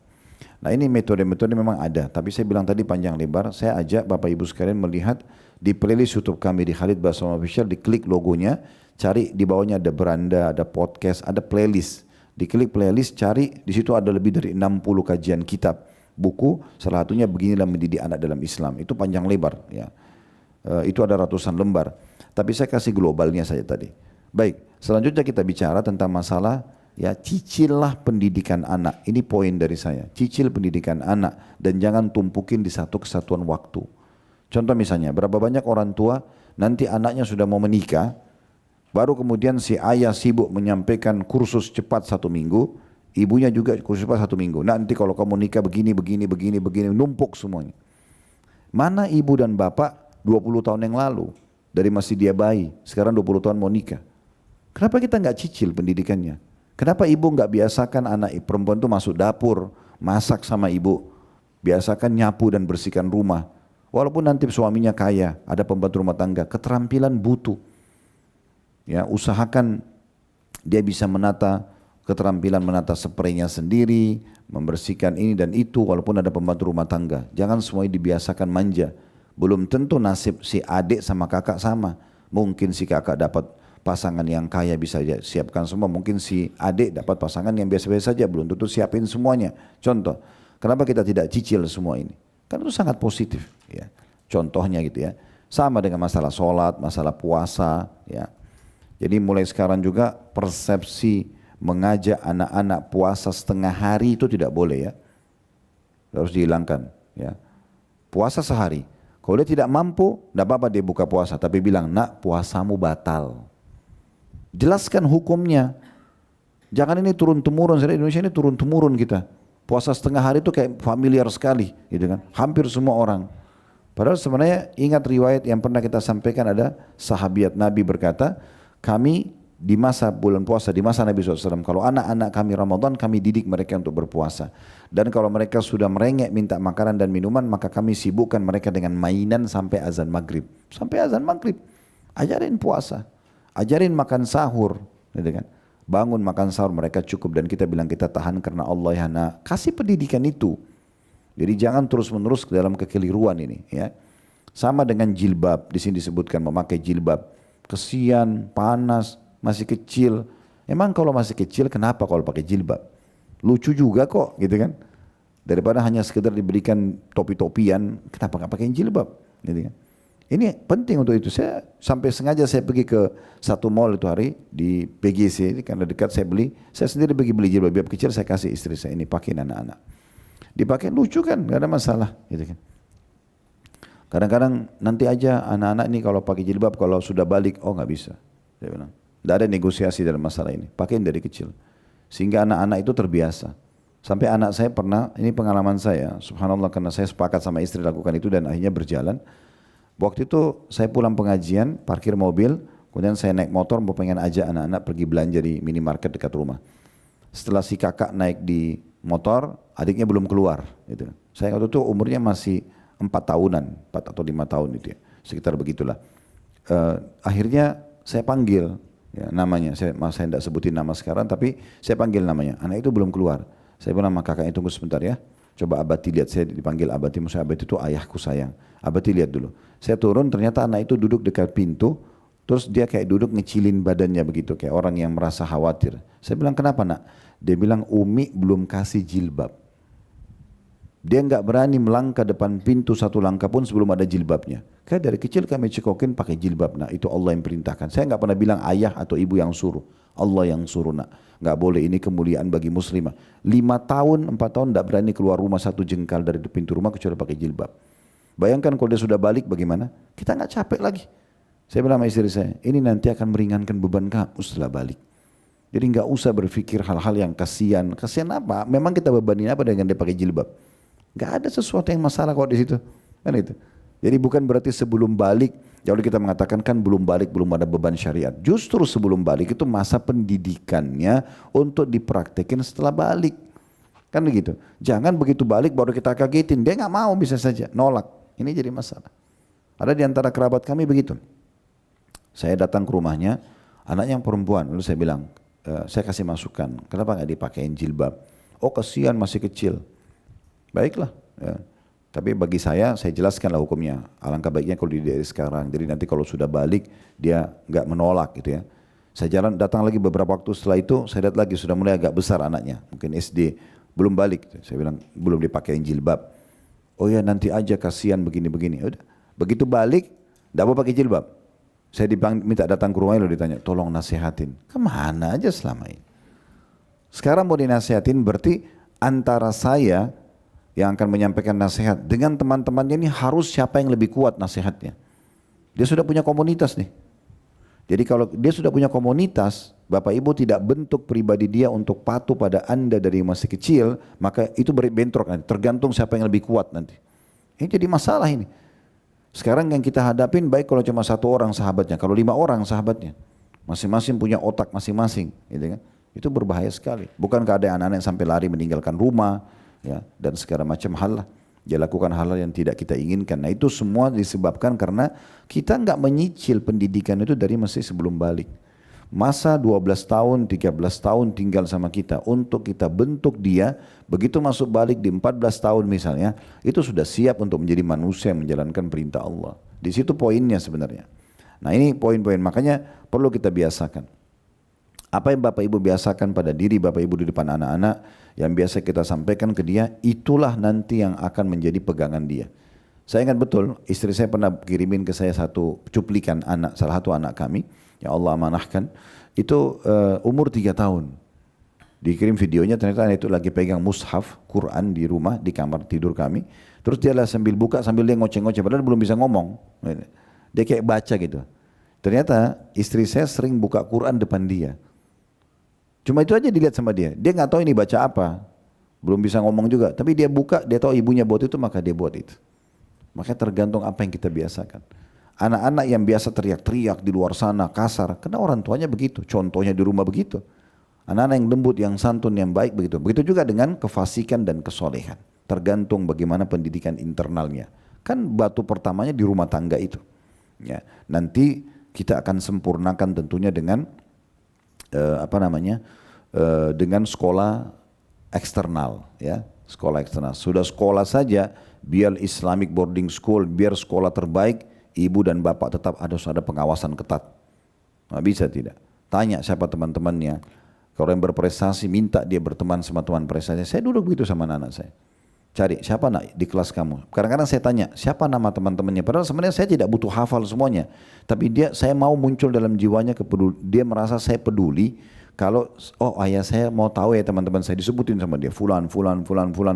Nah ini metode-metode memang ada, tapi saya bilang tadi panjang lebar, saya ajak Bapak Ibu sekalian melihat di playlist YouTube kami di Khalid Basalam Official, diklik logonya, cari di bawahnya ada beranda, ada podcast, ada playlist. Diklik playlist, cari, di situ ada lebih dari 60 kajian kitab. Buku, salah satunya beginilah mendidik anak dalam Islam. Itu panjang lebar. Ya. Itu ada ratusan lembar. Tapi saya kasih globalnya saja tadi. Baik, selanjutnya kita bicara tentang masalah ya cicillah pendidikan anak. Ini poin dari saya. Cicil pendidikan anak dan jangan tumpukin di satu kesatuan waktu. Contoh misalnya, berapa banyak orang tua nanti anaknya sudah mau menikah, baru kemudian si ayah sibuk menyampaikan kursus cepat 1 minggu, ibunya juga kursus cepat 1 minggu. Nanti kalau kamu nikah begini, numpuk semuanya. Mana ibu dan bapak 20 tahun yang lalu, dari masih dia bayi, sekarang 20 tahun mau nikah. Kenapa kita nggak cicil pendidikannya? Kenapa ibu nggak biasakan anak perempuan itu masuk dapur, masak sama ibu, biasakan nyapu dan bersihkan rumah. Walaupun nanti suaminya kaya, ada pembantu rumah tangga, keterampilan butuh. Ya, usahakan dia bisa keterampilan menata spraynya sendiri, membersihkan ini dan itu walaupun ada pembantu rumah tangga. Jangan semuanya dibiasakan manja. Belum tentu nasib si adik sama kakak sama. Mungkin si kakak dapat pasangan yang kaya bisa siapkan semua. Mungkin si adik dapat pasangan yang biasa-biasa saja, belum tentu siapin semuanya. Contoh, kenapa kita tidak cicil semua ini? Karena itu sangat positif. Ya. Contohnya gitu ya. Sama dengan masalah sholat, masalah puasa. Ya. Jadi mulai sekarang juga persepsi mengajak anak-anak puasa setengah hari itu tidak boleh ya. Harus dihilangkan. Ya. Puasa sehari. Kalau dia tidak mampu, tidak apa-apa dia buka puasa. Tapi bilang, nak puasamu batal. Jelaskan hukumnya. Jangan ini turun-temurun. Di Indonesia ini turun-temurun kita. Puasa setengah hari itu kayak familiar sekali. Gitu kan? Hampir semua orang. Padahal sebenarnya ingat riwayat yang pernah kita sampaikan ada sahabiat Nabi berkata, kami di masa bulan puasa, di masa Nabi SAW, kalau anak-anak kami Ramadan, kami didik mereka untuk berpuasa. Dan kalau mereka sudah merengek minta makanan dan minuman, maka kami sibukkan mereka dengan mainan sampai azan maghrib. Sampai azan maghrib. Ajarin puasa. Ajarin makan sahur. Gitu kan? Bangun makan sahur mereka cukup dan kita bilang kita tahan karena Allah ya nak. Kasih pendidikan itu. Jadi jangan terus-menerus ke dalam kekeliruan ini. Ya. Sama dengan jilbab. Di sini disebutkan memakai jilbab. Kesian, panas, masih kecil. Emang kalau masih kecil kenapa kalau pakai jilbab? Lucu juga kok gitu kan. Daripada hanya sekedar diberikan topi-topian, kenapa nggak pakai jilbab? Gitu kan. Ini penting untuk itu. Saya sampai sengaja saya pergi ke satu mall itu hari di PGC karena dekat saya beli. Saya sendiri pergi beli jilbab kecil, saya kasih istri saya ini pakai anak-anak. Dipakai lucu kan, nggak ada masalah gitu kan. Kadang-kadang nanti aja anak-anak ini kalau pakai jilbab kalau sudah balik, oh nggak bisa. Saya bilang. Tidak ada negosiasi dalam masalah ini. Pakai dari kecil. Sehingga anak-anak itu terbiasa. Sampai anak saya pernah, ini pengalaman saya. Subhanallah karena saya sepakat sama istri lakukan itu dan akhirnya berjalan. Waktu itu saya pulang pengajian, parkir mobil. Kemudian saya naik motor mau pengen ajak anak-anak pergi belanja di minimarket dekat rumah. Setelah si kakak naik di motor, adiknya belum keluar. Gitu. Saya waktu itu umurnya masih 4 tahunan, 4 atau 5 tahun itu ya, sekitar begitulah. Akhirnya saya panggil ya, namanya, saya tidak sebutin nama sekarang, tapi saya panggil namanya. Anak itu belum keluar. Saya bilang sama kakaknya, tunggu sebentar ya. Coba Abati lihat, saya dipanggil Abati, maksudnya Abati itu ayahku sayang. Abati lihat dulu. Saya turun, ternyata anak itu duduk dekat pintu, terus dia kayak duduk ngecilin badannya begitu, kayak orang yang merasa khawatir. Saya bilang, kenapa nak? Dia bilang, Umi belum kasih jilbab. Dia nggak berani melangkah depan pintu satu langkah pun sebelum ada jilbabnya. Kayak dari kecil kami cekokin pakai jilbab, nak. Itu Allah yang perintahkan. Saya nggak pernah bilang ayah atau ibu yang suruh. Allah yang suruh, nak. Nggak boleh, ini kemuliaan bagi muslimah. 5 tahun, 4 tahun nggak berani keluar rumah satu jengkal dari pintu rumah kecuali pakai jilbab. Bayangkan kalau dia sudah balik bagaimana? Kita nggak capek lagi. Saya bilang sama istri saya, ini nanti akan meringankan beban kamu setelah balik. Jadi nggak usah berpikir hal-hal yang kasihan. Kasihan apa? Memang kita bebanin apa dengan dia pakai jilbab? Nggak ada sesuatu yang masalah kok di situ. Kan itu. Jadi bukan berarti sebelum balik, kalau kita mengatakan kan belum balik, belum ada beban syariat. Justru sebelum balik itu masa pendidikannya untuk dipraktekin setelah balik. Kan begitu. Jangan begitu balik baru kita kagetin. Dia nggak mau, bisa saja nolak. Ini jadi masalah. Ada di antara kerabat kami begitu. Saya datang ke rumahnya, anaknya yang perempuan. Lalu saya bilang, saya kasih masukan, kenapa nggak dipakein jilbab? Oh kasihan masih kecil. Baiklah. Ya. Tapi bagi saya jelaskanlah hukumnya. Alangkah baiknya kalau dari sekarang. Jadi nanti kalau sudah balik, dia nggak menolak gitu ya. Saya datang lagi beberapa waktu setelah itu, saya lihat lagi sudah mulai agak besar anaknya. Mungkin SD, belum balik. Saya bilang, belum dipakein jilbab. Oh ya nanti aja, kasihan begini-begini. Udah. Begitu balik, nggak mau pakai jilbab. Saya minta datang ke rumahnya, lalu ditanya, tolong nasihatin. Kemana aja selama ini? Sekarang mau dinasihatin berarti antara saya yang akan menyampaikan nasihat dengan teman-temannya ini harus siapa yang lebih kuat nasihatnya. Dia sudah punya komunitas nih. Jadi kalau dia sudah punya komunitas, Bapak Ibu tidak bentuk pribadi dia untuk patuh pada Anda dari masih kecil, maka itu bentrok nanti, tergantung siapa yang lebih kuat nanti. Ini jadi masalah ini. Sekarang yang kita hadapin baik kalau cuma 1 orang sahabatnya, kalau 5 orang sahabatnya, masing-masing punya otak masing-masing, gitu kan? Itu berbahaya sekali. Bukankah ada anak-anak yang sampai lari meninggalkan rumah, ya, dan segala macam hal lah. Dia lakukan hal-hal yang tidak kita inginkan. Nah itu semua disebabkan karena kita nggak menyicil pendidikan itu dari masih sebelum balik. Masa 12 tahun, 13 tahun tinggal sama kita untuk kita bentuk dia, begitu masuk balik di 14 tahun misalnya, itu sudah siap untuk menjadi manusia yang menjalankan perintah Allah. Di situ poinnya sebenarnya. Nah ini poin-poin, makanya perlu kita biasakan. Apa yang Bapak Ibu biasakan pada diri Bapak Ibu di depan anak-anak, yang biasa kita sampaikan ke dia, itulah nanti yang akan menjadi pegangan dia. Saya ingat betul, istri saya pernah kirimin ke saya satu cuplikan anak, salah satu anak kami, yang Allah amanahkan, itu umur 3 tahun. Dikirim videonya, ternyata anak itu lagi pegang mushaf, Quran di rumah, di kamar tidur kami. Terus dia lah sambil buka, sambil dia ngoceh-ngoceh, padahal belum bisa ngomong. Dia kayak baca gitu. Ternyata istri saya sering buka Quran depan dia. Cuma itu aja dilihat sama dia. Dia nggak tahu ini baca apa. Belum bisa ngomong juga. Tapi dia buka, dia tahu ibunya buat itu, maka dia buat itu. Makanya tergantung apa yang kita biasakan. Anak-anak yang biasa teriak-teriak di luar sana, kasar. Karena orang tuanya begitu. Contohnya di rumah begitu. Anak-anak yang lembut, yang santun, yang baik begitu. Begitu juga dengan kefasikan dan kesolehan. Tergantung bagaimana pendidikan internalnya. Kan batu pertamanya di rumah tangga itu. Ya, nanti kita akan sempurnakan tentunya dengan dengan sekolah eksternal, ya, sekolah eksternal. Sudah sekolah saja, biar Islamic boarding school, biar sekolah terbaik, ibu dan bapak tetap ada pengawasan ketat. Nggak bisa tidak. Tanya siapa teman-temannya. Kalau yang berprestasi, minta dia berteman sama teman prestasi. Saya duduk begitu sama anak saya. Cari siapa nak di kelas kamu. Kadang-kadang saya tanya siapa nama teman-temannya. Padahal sebenarnya saya tidak butuh hafal semuanya. Tapi saya mau muncul dalam jiwanya dia merasa saya peduli. Kalau ayah saya mau tahu ya teman-teman saya, disebutin sama dia fulan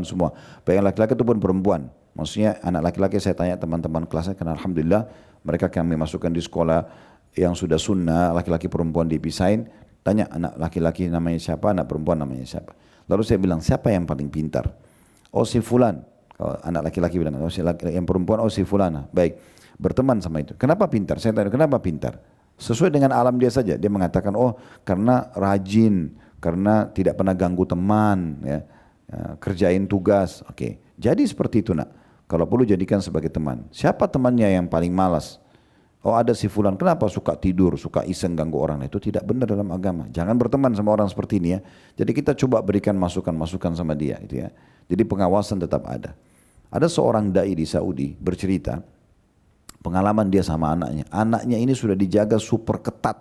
semua. Baik laki-laki ataupun perempuan. Maksudnya anak laki-laki saya tanya teman-teman kelasnya, karena alhamdulillah mereka kami masukkan di sekolah yang sudah sunnah, laki-laki perempuan dipisahin. Tanya anak laki-laki namanya siapa, anak perempuan namanya siapa. Lalu saya bilang siapa yang paling pintar? Oh si fulan. Anak laki-laki bilang, oh si yang perempuan, oh si fulana. Baik, berteman sama itu. Kenapa pintar? Saya tanya, kenapa pintar? Sesuai dengan alam dia saja. Dia mengatakan, oh karena rajin, karena tidak pernah ganggu teman, ya, kerjain tugas. Oke, jadi seperti itu nak. Kalau perlu jadikan sebagai teman. Siapa temannya yang paling malas? Oh ada si fulan, kenapa suka tidur, suka iseng ganggu orang? Itu tidak benar dalam agama. Jangan berteman sama orang seperti ini ya. Jadi kita coba berikan masukan-masukan sama dia, gitu ya. Jadi pengawasan tetap ada. Ada seorang dai di Saudi bercerita pengalaman dia sama anaknya. Anaknya ini sudah dijaga super ketat,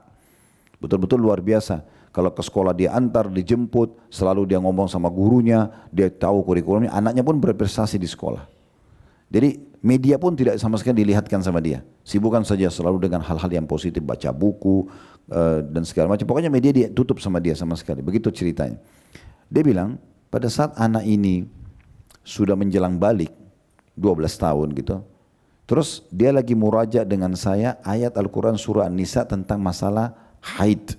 betul-betul luar biasa. Kalau ke sekolah dia antar, dijemput, selalu dia ngomong sama gurunya, dia tahu kurikulumnya. Anaknya pun berprestasi di sekolah. Jadi media pun tidak sama sekali dilihatkan sama dia. Sibukkan saja selalu dengan hal-hal yang positif, baca buku dan segala macam. Pokoknya media dia tutup sama dia sama sekali. Begitu ceritanya. Dia bilang pada saat anak ini sudah menjelang balik 12 tahun gitu. Terus dia lagi muraja dengan saya ayat Al-Quran surah An-Nisa tentang masalah haid.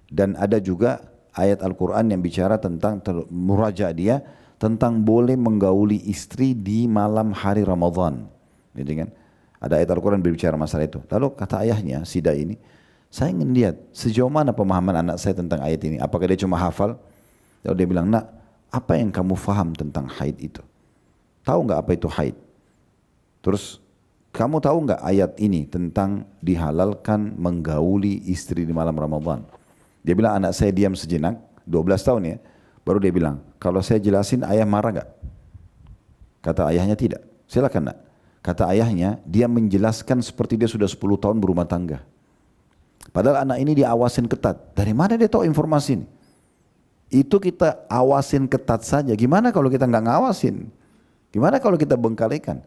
Dan ada juga ayat Al-Quran yang bicara tentang muraja dia tentang boleh menggauli istri di malam hari Ramadan. Jadi kan ada ayat Al-Quran berbicara masalah itu. Lalu kata ayahnya, Sida ini, saya ingin lihat sejauh mana pemahaman anak saya tentang ayat ini. Apakah dia cuma hafal? Lalu dia bilang, nak, apa yang kamu faham tentang haid itu? Tahu nggak apa itu haid? Terus kamu tahu nggak ayat ini tentang dihalalkan menggauli istri di malam Ramadan? Dia bilang anak saya diam sejenak, 12 tahun ya. Baru dia bilang, kalau saya jelasin ayah marah nggak? Kata ayahnya tidak. Silakan nak. Kata ayahnya, dia menjelaskan seperti dia sudah 10 tahun berumah tangga. Padahal anak ini diawasin ketat. Dari mana dia tahu informasi ini? Itu kita awasin ketat saja. Gimana kalau kita nggak ngawasin? Gimana kalau kita bengkalikan?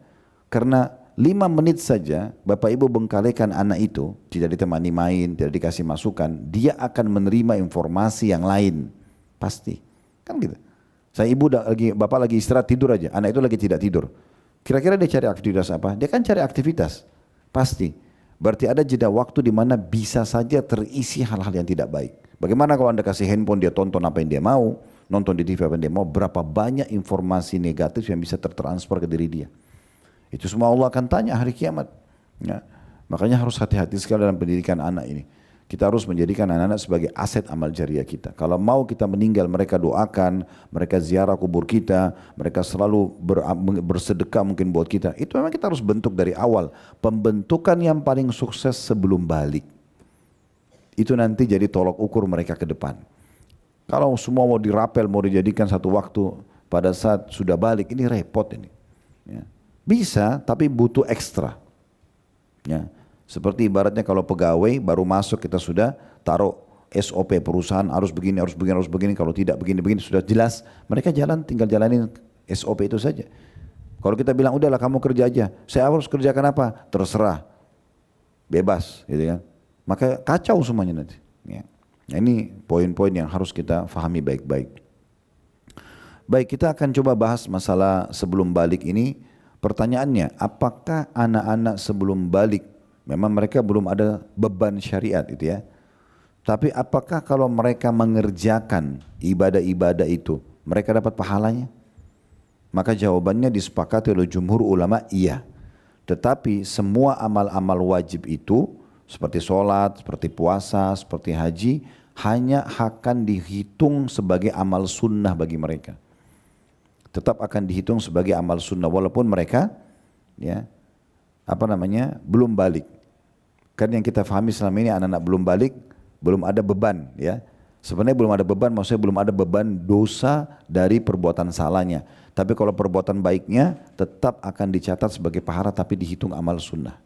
Karena 5 menit saja Bapak Ibu bengkalikan anak itu, tidak ditemani main, tidak dikasih masukan, dia akan menerima informasi yang lain. Pasti. Kan gitu. Saya bapak lagi istirahat tidur aja, anak itu lagi tidak tidur. Kira-kira dia cari aktivitas apa? Dia kan cari aktivitas. Pasti. Berarti ada jeda waktu di mana bisa saja terisi hal-hal yang tidak baik. Bagaimana kalau Anda kasih handphone dia tonton apa yang dia mau, nonton di TV apa yang dia mau, berapa banyak informasi negatif yang bisa tertransfer ke diri dia. Itu semua Allah akan tanya hari kiamat. Ya. Makanya harus hati-hati sekali dalam pendidikan anak ini. Kita harus menjadikan anak-anak sebagai aset amal jariah kita. Kalau mau kita meninggal, mereka doakan, mereka ziarah kubur kita, mereka selalu bersedekah mungkin buat kita. Itu memang kita harus bentuk dari awal. Pembentukan yang paling sukses sebelum balik. Itu nanti jadi tolok ukur mereka ke depan. Kalau semua mau dirapel, mau dijadikan satu waktu pada saat sudah balik, ini repot ini. Ya. Bisa, tapi butuh ekstra. Ya. Seperti ibaratnya kalau pegawai baru masuk kita sudah taruh SOP perusahaan harus begini, harus begini, harus begini. Kalau tidak begini sudah jelas. Mereka tinggal jalanin SOP itu saja. Kalau kita bilang udahlah kamu kerja aja, saya harus kerjakan apa? Terserah, bebas, gitu kan? Maka kacau semuanya nanti. Ya. Nah, ini poin-poin yang harus kita fahami baik-baik. Baik, kita akan coba bahas masalah sebelum balik ini. Pertanyaannya, apakah anak-anak sebelum balik memang mereka belum ada beban syariat itu ya. Tapi apakah kalau mereka mengerjakan ibadah-ibadah itu, mereka dapat pahalanya? Maka jawabannya disepakati oleh jumhur ulama iya. Tetapi semua amal-amal wajib itu, seperti sholat, seperti puasa, seperti haji, hanya akan dihitung sebagai amal sunnah bagi mereka. Tetap akan dihitung sebagai amal sunnah walaupun mereka ya belum balik. Kan yang kita fahami selama ini anak-anak belum balik, belum ada beban ya. Sebenarnya belum ada beban, maksudnya belum ada beban dosa dari perbuatan salahnya. Tapi kalau perbuatan baiknya tetap akan dicatat sebagai pahala tapi dihitung amal sunnah.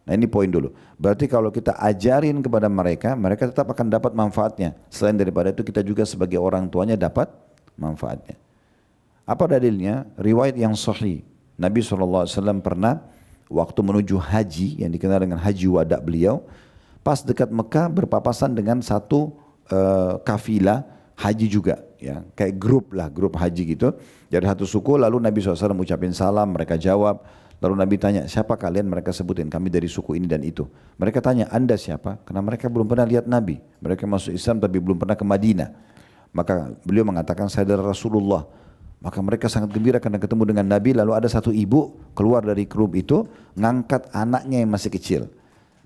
Nah ini poin dulu. Berarti kalau kita ajarin kepada mereka, mereka tetap akan dapat manfaatnya. Selain daripada itu kita juga sebagai orang tuanya dapat manfaatnya. Apa dalilnya? Riwayat yang sahih. Nabi SAW pernah waktu menuju haji yang dikenal dengan haji wada beliau, pas dekat Mekah berpapasan dengan satu kafilah haji juga, ya kayak grup haji gitu dari satu suku. Lalu Nabi SAW ucapin salam, mereka jawab. Lalu Nabi tanya, siapa kalian? Mereka sebutin, kami dari suku ini dan itu. Mereka tanya, anda siapa? Karena mereka belum pernah lihat Nabi. Mereka masuk Islam tapi belum pernah ke Madinah. Maka beliau mengatakan, saya adalah Rasulullah. Maka mereka sangat gembira karena ketemu dengan Nabi. Lalu ada satu ibu keluar dari grup itu, ngangkat anaknya yang masih kecil.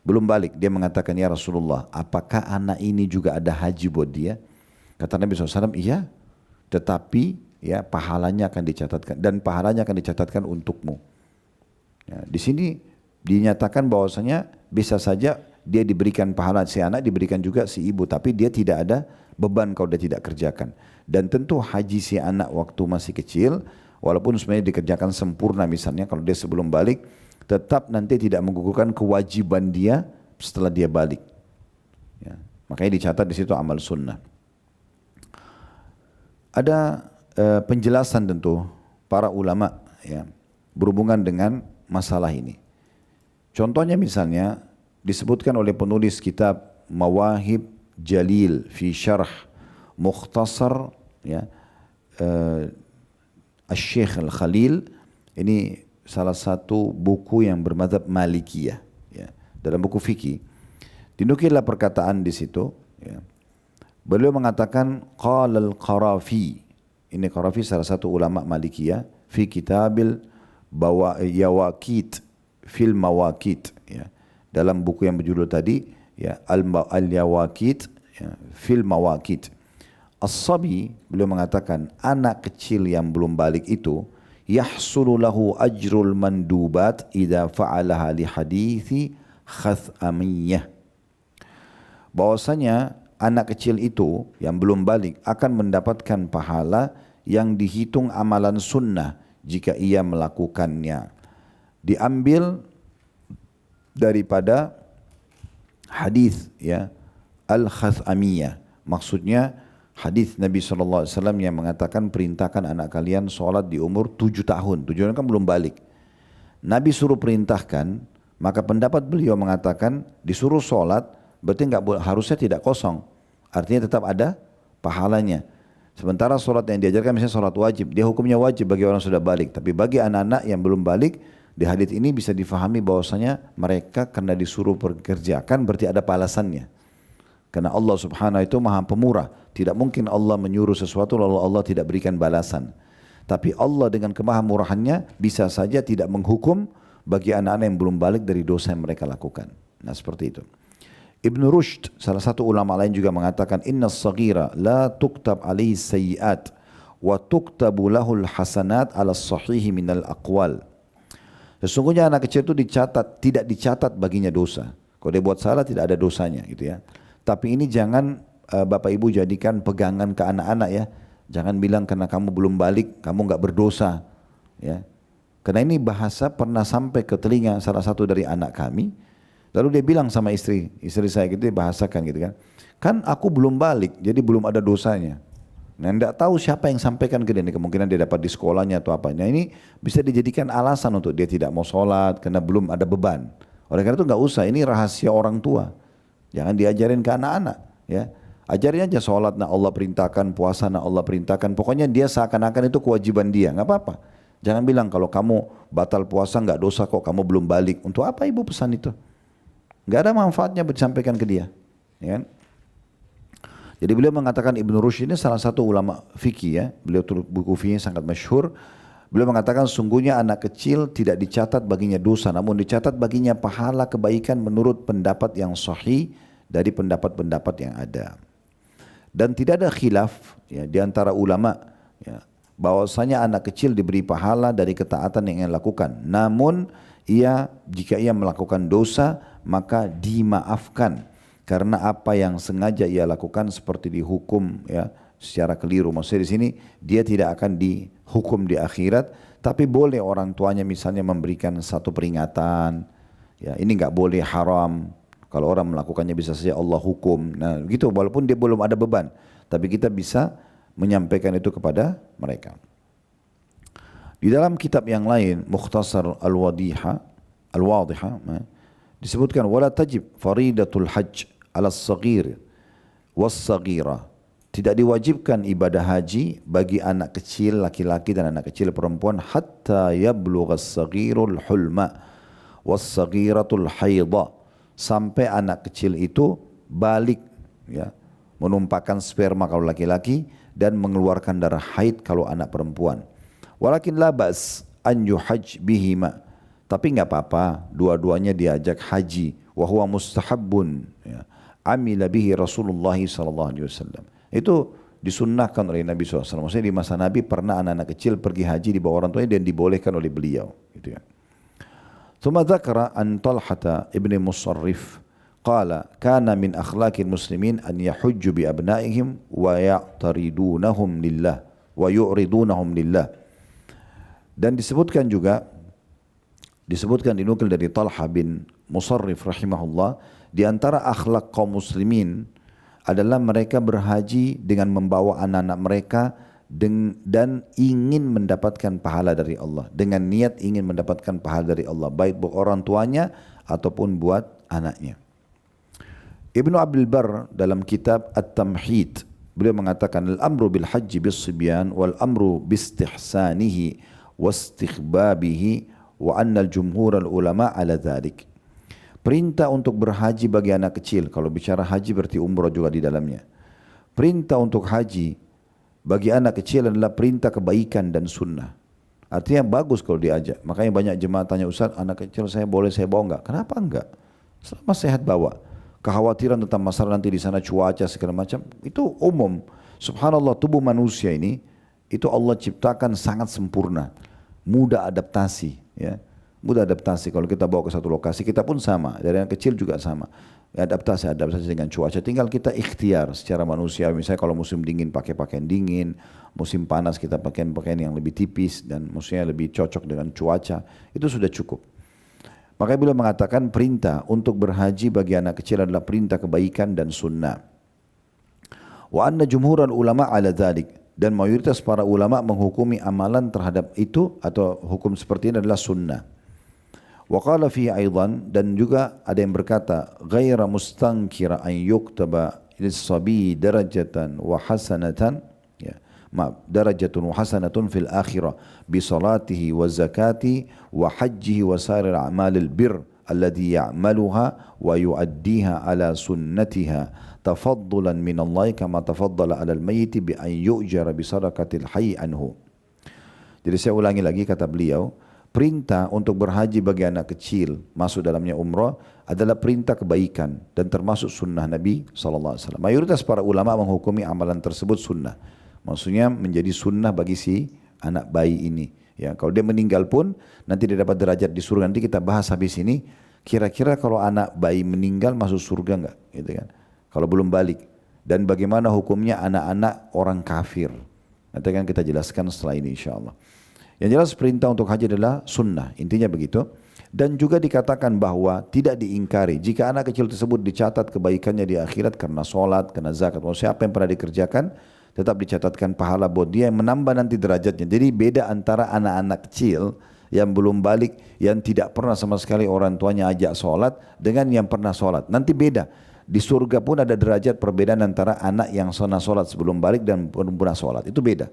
Belum balik, dia mengatakan, ya Rasulullah, apakah anak ini juga ada haji buat dia? Kata Nabi SAW, iya, tetapi ya pahalanya akan dicatatkan dan pahalanya akan dicatatkan untukmu. Ya, di sini dinyatakan bahwasanya bisa saja dia diberikan pahala, si anak diberikan juga si ibu, tapi dia tidak ada beban kalau dia tidak kerjakan. Dan tentu haji si anak waktu masih kecil, walaupun sebenarnya dikerjakan sempurna misalnya kalau dia sebelum balik, tetap nanti tidak menggugurkan kewajiban dia setelah dia balik. Ya, makanya dicatat di situ amal sunnah. Ada penjelasan tentu para ulama ya berhubungan dengan masalah ini. Contohnya misalnya disebutkan oleh penulis kitab Mawahib Jalil fi Syarh Mukhtasar ya Asy-Syaikh Al-Khalil, ini salah satu buku yang bermadzhab Malikiyah ya. Dalam buku fikih dinukillah perkataan di situ ya. Beliau mengatakan qala al-Qarafi, ini Qarafi salah satu ulama Malikiyah, fi kitabil Yawaqit fil Mawaqit ya. Dalam buku yang berjudul tadi ya Al-Yawaqit ya, fil Mawaqit. As-sabi, beliau mengatakan anak kecil yang belum balik itu yahsulu lahu ajrul mandubat idza fa'alaha li hadithi Khathamiyah. Bahwasanya anak kecil itu yang belum balik akan mendapatkan pahala yang dihitung amalan sunnah jika ia melakukannya. Diambil daripada hadis ya Al-Khathamiyah. Maksudnya hadis Nabi SAW yang mengatakan perintahkan anak kalian sholat di umur 7 tahun. 7 tahun kan belum balik. Nabi suruh perintahkan, maka pendapat beliau mengatakan disuruh sholat berarti harusnya tidak kosong. Artinya tetap ada pahalanya. Sementara sholat yang diajarkan misalnya sholat wajib, dia hukumnya wajib bagi orang sudah balik. Tapi bagi anak-anak yang belum balik, di hadits ini bisa difahami bahwasanya mereka karena disuruh bekerjakan berarti ada balasannya. Karena Allah Subhanahu itu Maha Pemurah. Tidak mungkin Allah menyuruh sesuatu lalu Allah tidak berikan balasan. Tapi Allah dengan kemahamurahannya bisa saja tidak menghukum bagi anak-anak yang belum balik dari dosa yang mereka lakukan. Nah seperti itu. Ibn Rushd, salah satu ulama lain juga mengatakan inna as-saghira la tuktab alaihi sayyiat wa tuktabu lahul hasanat ala sahihi minal aqwal. Sesungguhnya anak kecil itu tidak dicatat baginya dosa. Kalau dia buat salah tidak ada dosanya gitu ya. Tapi ini jangan Bapak Ibu jadikan pegangan ke anak-anak ya. Jangan bilang karena kamu belum balik kamu enggak berdosa ya. Karena ini bahasa pernah sampai ke telinga salah satu dari anak kami. Lalu dia bilang sama istri saya gitu, dia bahasakan gitu kan. Kan aku belum balik, jadi belum ada dosanya. Nah, tidak tahu siapa yang sampaikan ke dia, kemungkinan dia dapat di sekolahnya atau apa. Nah ini bisa dijadikan alasan untuk dia tidak mau sholat karena belum ada beban. Oleh karena itu nggak usah, ini rahasia orang tua. Jangan diajarin ke anak-anak ya. Ajarin aja sholat, nah Allah perintahkan, puasa, nah Allah perintahkan. Pokoknya dia seakan-akan itu kewajiban dia, nggak apa-apa. Jangan bilang kalau kamu batal puasa nggak dosa kok, kamu belum balik. Untuk apa ibu pesan itu? Nggak ada manfaatnya disampaikan ke dia. Ya kan? Jadi beliau mengatakan Ibn Rushd ini salah satu ulama fikih ya. Beliau tulis buku fikih sangat masyhur. Beliau mengatakan sungguhnya anak kecil tidak dicatat baginya dosa, namun dicatat baginya pahala kebaikan menurut pendapat yang sahih dari pendapat-pendapat yang ada. Dan tidak ada khilaf ya, di antara ulama ya, bahwasanya anak kecil diberi pahala dari ketaatan yang ia lakukan. Namun jika ia melakukan dosa maka dimaafkan karena apa yang sengaja ia lakukan seperti dihukum ya secara keliru. Maksudnya di sini dia tidak akan dihukum di akhirat, tapi boleh orang tuanya misalnya memberikan satu peringatan. Ya, ini nggak boleh, haram. Kalau orang melakukannya bisa saja Allah hukum. Nah, gitu walaupun dia belum ada beban, tapi kita bisa menyampaikan itu kepada mereka. Di dalam kitab yang lain, Mukhtasar Al-Wadihah, disebutkan wala tajib faridatul hajj ala as-saghir was-saghirah. Tidak diwajibkan ibadah haji bagi anak kecil laki-laki dan anak kecil perempuan hatta yablugha as-saghirul hulma was-saghiratul haidha, sampai anak kecil itu balik ya, menumpahkan sperma kalau laki-laki dan mengeluarkan darah haid kalau anak perempuan. Walakin la ba's an yuhajj bihima, tapi enggak apa-apa dua-duanya diajak haji, wa huwa mustahabbun ya, amila bihi Rasulullah sallallahu alaihi wasallam. Itu disunnahkan oleh Nabi SAW. Maksudnya di masa Nabi pernah anak-anak kecil pergi haji di bawah orang tuanya dan dibolehkan oleh beliau. Gitu ya. ثم ذكر عن طلحة ابن مصرف قال كان من أخلاق المسلمين أن يحج بأبنائهم ويعترضونهم لله ويعرضونهم لله. Dan disebutkan dinukil dari Talha bin Musarrif rahimahullah, di antara akhlak kaum muslimin adalah mereka berhaji dengan membawa anak-anak mereka dan ingin mendapatkan pahala dari Allah, dengan niat ingin mendapatkan pahala dari Allah, baik buat orang tuanya ataupun buat anaknya. Ibnu Abdul Barr dalam kitab At-Tamhid, beliau mengatakan al-amru bil haji bis sibyan wal amru bistihsanihi wastighbabihi wa anna al-jumhur al-ulama ala dhalik. Perintah untuk berhaji bagi anak kecil, kalau bicara haji berarti umrah juga di dalamnya. Perintah untuk haji bagi anak kecil adalah perintah kebaikan dan sunnah. Artinya bagus kalau diajak. Makanya banyak jemaah tanya, Ustaz, anak kecil saya boleh saya bawa enggak? Kenapa enggak? Selama sehat bawa. Kekhawatiran tentang masalah nanti di sana cuaca segala macam, itu umum. Subhanallah, tubuh manusia ini itu Allah ciptakan sangat sempurna, mudah adaptasi, ya. Mudah adaptasi. Kalau kita bawa ke satu lokasi, kita pun sama. Dari anak kecil juga sama. Adaptasi dengan cuaca. Tinggal kita ikhtiar secara manusia. Misalnya kalau musim dingin pakai pakaian dingin, musim panas kita pakai pakaian yang lebih tipis dan musimnya lebih cocok dengan cuaca. Itu sudah cukup. Makanya beliau mengatakan perintah untuk berhaji bagi anak kecil adalah perintah kebaikan dan sunnah. Wa anna jumhuran ulama ala dhalik. Dan mayoritas para ulama menghukumi amalan terhadap itu atau hukum seperti ini adalah sunnah. Wa qala fihi aidan, dan juga ada yang berkata ghaira mustankira an yuktaba lis-sabi darajatan wa hasanatan, ya, darajatun wa hasanatun fil akhirah bi salatihi wa zakati wa hajjihi wa sairil a'malil bir alladhi ya'maluha wa yu'addiha ala sunnatiha tafaddulan min Allah kama tafaddala ala al-mayyit bi an yu'jara bi sadaqatil hayy anhu. Jadi saya ulangi lagi kata beliau, perintah untuk berhaji bagi anak kecil masuk dalamnya umrah adalah perintah kebaikan dan termasuk sunnah Nabi SAW. Mayoritas para ulama menghukumi amalan tersebut sunnah. Maksudnya menjadi sunnah bagi si anak bayi ini. Ya, kalau dia meninggal pun nanti dia dapat derajat di surga. Nanti kita bahas habis ini. Kira-kira kalau anak bayi meninggal masuk surga enggak? Gitu kan? Kalau belum balik. Dan bagaimana hukumnya anak-anak orang kafir? Nanti akan kita jelaskan setelah ini insyaAllah. Yang jelas perintah untuk haji adalah sunnah, intinya begitu. Dan juga dikatakan bahwa tidak diingkari jika anak kecil tersebut dicatat kebaikannya di akhirat karena sholat, karena zakat, maksudnya apa yang pernah dikerjakan tetap dicatatkan pahala buat dia yang menambah nanti derajatnya. Jadi beda antara anak-anak kecil yang belum balik, yang tidak pernah sama sekali orang tuanya ajak sholat dengan yang pernah sholat. Nanti beda. Di surga pun ada derajat perbedaan antara anak yang pernah sholat sebelum balik dan belum pernah sholat. Itu beda.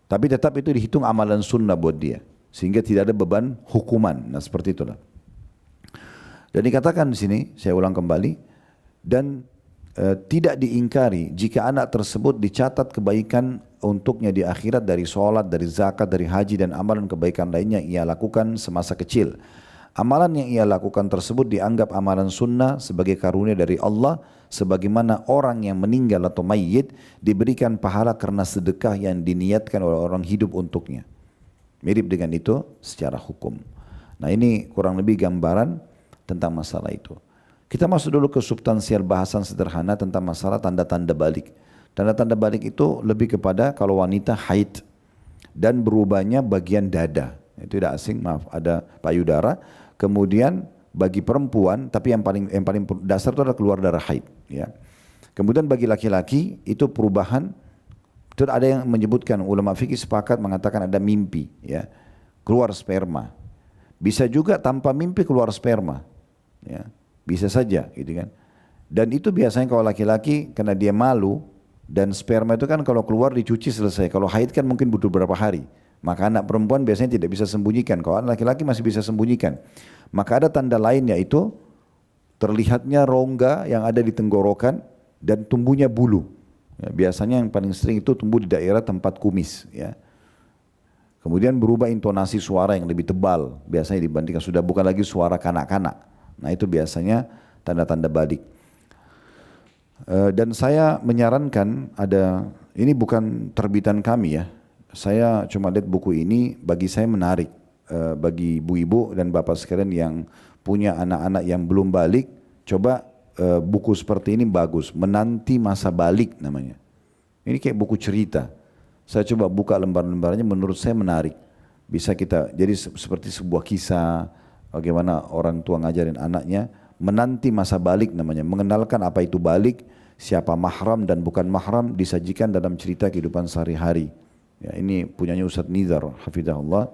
Tapi tetap itu dihitung amalan sunnah buat dia. Sehingga tidak ada beban hukuman. Nah seperti itulah. Dan dikatakan di sini, saya ulang kembali. Dan tidak diingkari jika anak tersebut dicatat kebaikan untuknya di akhirat dari sholat, dari zakat, dari haji dan amalan kebaikan lainnya yang ia lakukan semasa kecil. Amalan yang ia lakukan tersebut dianggap amalan sunnah sebagai karunia dari Allah, sebagaimana orang yang meninggal atau mayyit diberikan pahala karena sedekah yang diniatkan oleh orang hidup untuknya. Mirip dengan itu secara hukum. Nah ini kurang lebih gambaran tentang masalah itu. Kita masuk dulu ke substansial bahasan sederhana tentang masalah tanda-tanda balik. Tanda-tanda balik itu lebih kepada kalau wanita haid dan berubahnya bagian dada. Itu tidak asing, maaf, ada payudara. Kemudian bagi perempuan, tapi yang paling dasar itu adalah keluar darah haid. Ya. Kemudian bagi laki-laki itu perubahan. Itu ada yang menyebutkan, ulama fikih sepakat mengatakan ada mimpi, ya, keluar sperma. Bisa juga tanpa mimpi keluar sperma, ya, bisa saja, gitu kan. Dan itu biasanya kalau laki-laki karena dia malu dan sperma itu kan kalau keluar dicuci selesai. Kalau haid kan mungkin butuh beberapa hari. Maka anak perempuan biasanya tidak bisa sembunyikan. Kalau anak laki-laki masih bisa sembunyikan. Maka ada tanda lain yaitu terlihatnya rongga yang ada di tenggorokan dan tumbuhnya bulu. Ya, biasanya yang paling sering itu tumbuh di daerah tempat kumis. Ya. Kemudian berubah intonasi suara yang lebih tebal. Biasanya dibandingkan sudah bukan lagi suara kanak-kanak. Nah itu biasanya tanda-tanda balik. Dan saya menyarankan ini bukan terbitan kami ya. Saya cuma lihat buku ini, bagi saya menarik. Bagi ibu-ibu dan bapak sekalian yang punya anak-anak yang belum balik, coba buku seperti ini bagus. Menanti Masa Balik namanya. Ini kayak buku cerita. Saya coba buka lembar-lembarnya, menurut saya menarik. Bisa kita, jadi seperti sebuah kisah, bagaimana orang tua ngajarin anaknya. Menanti Masa Balik namanya, mengenalkan apa itu balik, siapa mahram dan bukan mahram, disajikan dalam cerita kehidupan sehari-hari. Ya, ini punyanya Ustadz Nizar, hafizahullah.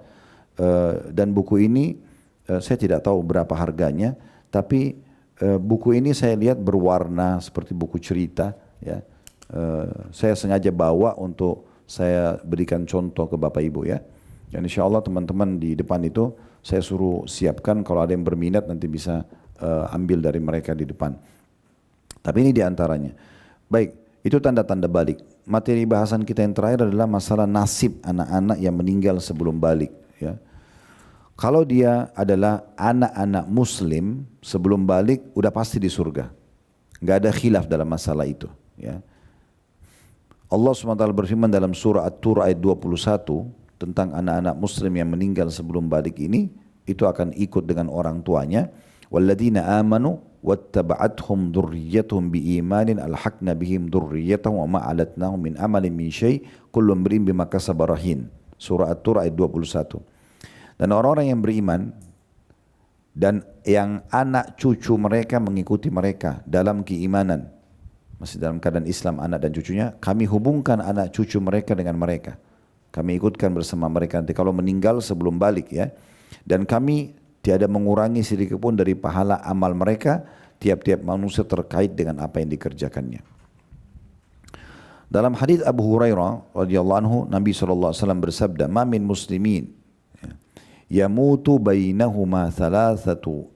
Dan buku ini saya tidak tahu berapa harganya, tapi buku ini saya lihat berwarna seperti buku cerita. Ya, saya sengaja bawa untuk saya berikan contoh ke Bapak Ibu ya. Dan insya Allah teman-teman di depan itu saya suruh siapkan, kalau ada yang berminat nanti bisa ambil dari mereka di depan. Tapi ini diantaranya. Baik, itu tanda-tanda balik. Materi bahasan kita yang terakhir adalah masalah nasib anak-anak yang meninggal sebelum balik. Ya. Kalau dia adalah anak-anak muslim sebelum balik, udah pasti di surga. Nggak ada khilaf dalam masalah itu. Ya. Allah SWT berfirman dalam surah At-Tur ayat 21 tentang anak-anak muslim yang meninggal sebelum balik ini, itu akan ikut dengan orang tuanya. Walladzina amanu wattaba'athum dzurriyyatuhum biimanin alhaqna bihim dzurriyyatahum wa ma alatnahum min amalin min syai' kullu imrin bima kasaba rahin. Surah At-Tur ayat 21. Dan orang-orang yang beriman dan yang anak cucu mereka mengikuti mereka dalam keimanan, masih dalam keadaan Islam anak dan cucunya, kami hubungkan anak cucu mereka dengan mereka. Kami ikutkan bersama mereka nanti kalau meninggal sebelum balik ya. Dan kami tiada mengurangi sedikit pun dari pahala amal mereka, tiap-tiap manusia terkait dengan apa yang dikerjakannya. Dalam hadis Abu Hurairah radhiyallahu anhu, Nabi SAW bersabda, "Ma min muslimin yamutu bainahuma thalathatu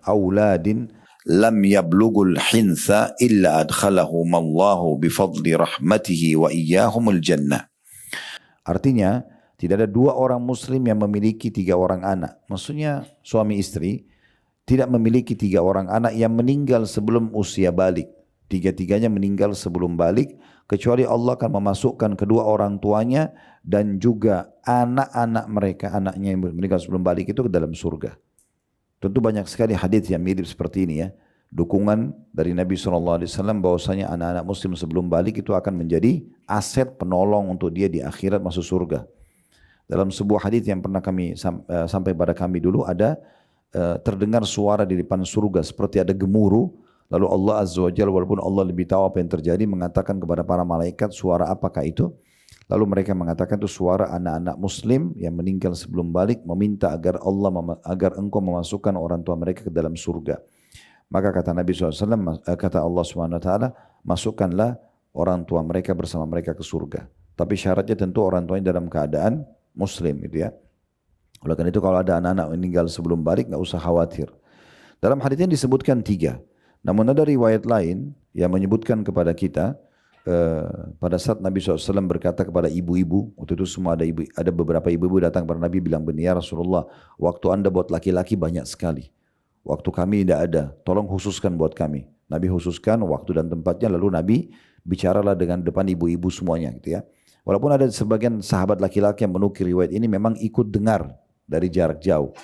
auladin lam yablugul hinsa illa adkhalahum Allahu bifadli rahmatihi wa iyyahumul jannah." Artinya, tidak ada dua orang muslim yang memiliki tiga orang anak. Maksudnya suami istri tidak memiliki tiga orang anak yang meninggal sebelum usia balik. Tiga-tiganya meninggal sebelum balik, kecuali Allah akan memasukkan kedua orang tuanya dan juga anak-anak mereka, anaknya yang meninggal sebelum balik itu ke dalam surga. Tentu banyak sekali hadis yang mirip seperti ini ya. Dukungan dari Nabi SAW bahwasanya anak-anak muslim sebelum balik itu akan menjadi aset penolong untuk dia di akhirat masuk surga. Dalam sebuah hadis yang pernah kami sampai pada kami dulu, ada terdengar suara di depan surga seperti ada gemuruh. Lalu Allah Azza wa Jalla, walaupun Allah lebih tahu apa yang terjadi, mengatakan kepada para malaikat, suara apakah itu? Lalu mereka mengatakan itu suara anak-anak muslim yang meninggal sebelum balik meminta agar engkau memasukkan orang tua mereka ke dalam surga. Maka kata Nabi SAW, kata Allah SWT, masukkanlah orang tua mereka bersama mereka ke surga. Tapi syaratnya tentu orang tuanya dalam keadaan muslim gitu ya. Oleh karena itu kalau ada anak-anak meninggal sebelum balik, nggak usah khawatir. Dalam hadis ini disebutkan 3. Namun ada riwayat lain yang menyebutkan kepada kita pada saat Nabi SAW berkata kepada ibu-ibu, waktu itu semua ada beberapa ibu-ibu datang kepada Nabi bilang, "Ya Rasulullah, waktu anda buat laki-laki banyak sekali. Waktu kami tidak ada, tolong khususkan buat kami." Nabi khususkan waktu dan tempatnya, lalu Nabi bicaralah dengan depan ibu-ibu semuanya gitu ya. Walaupun ada sebagian sahabat laki-laki yang menukil riwayat ini memang ikut dengar dari jarak jauh.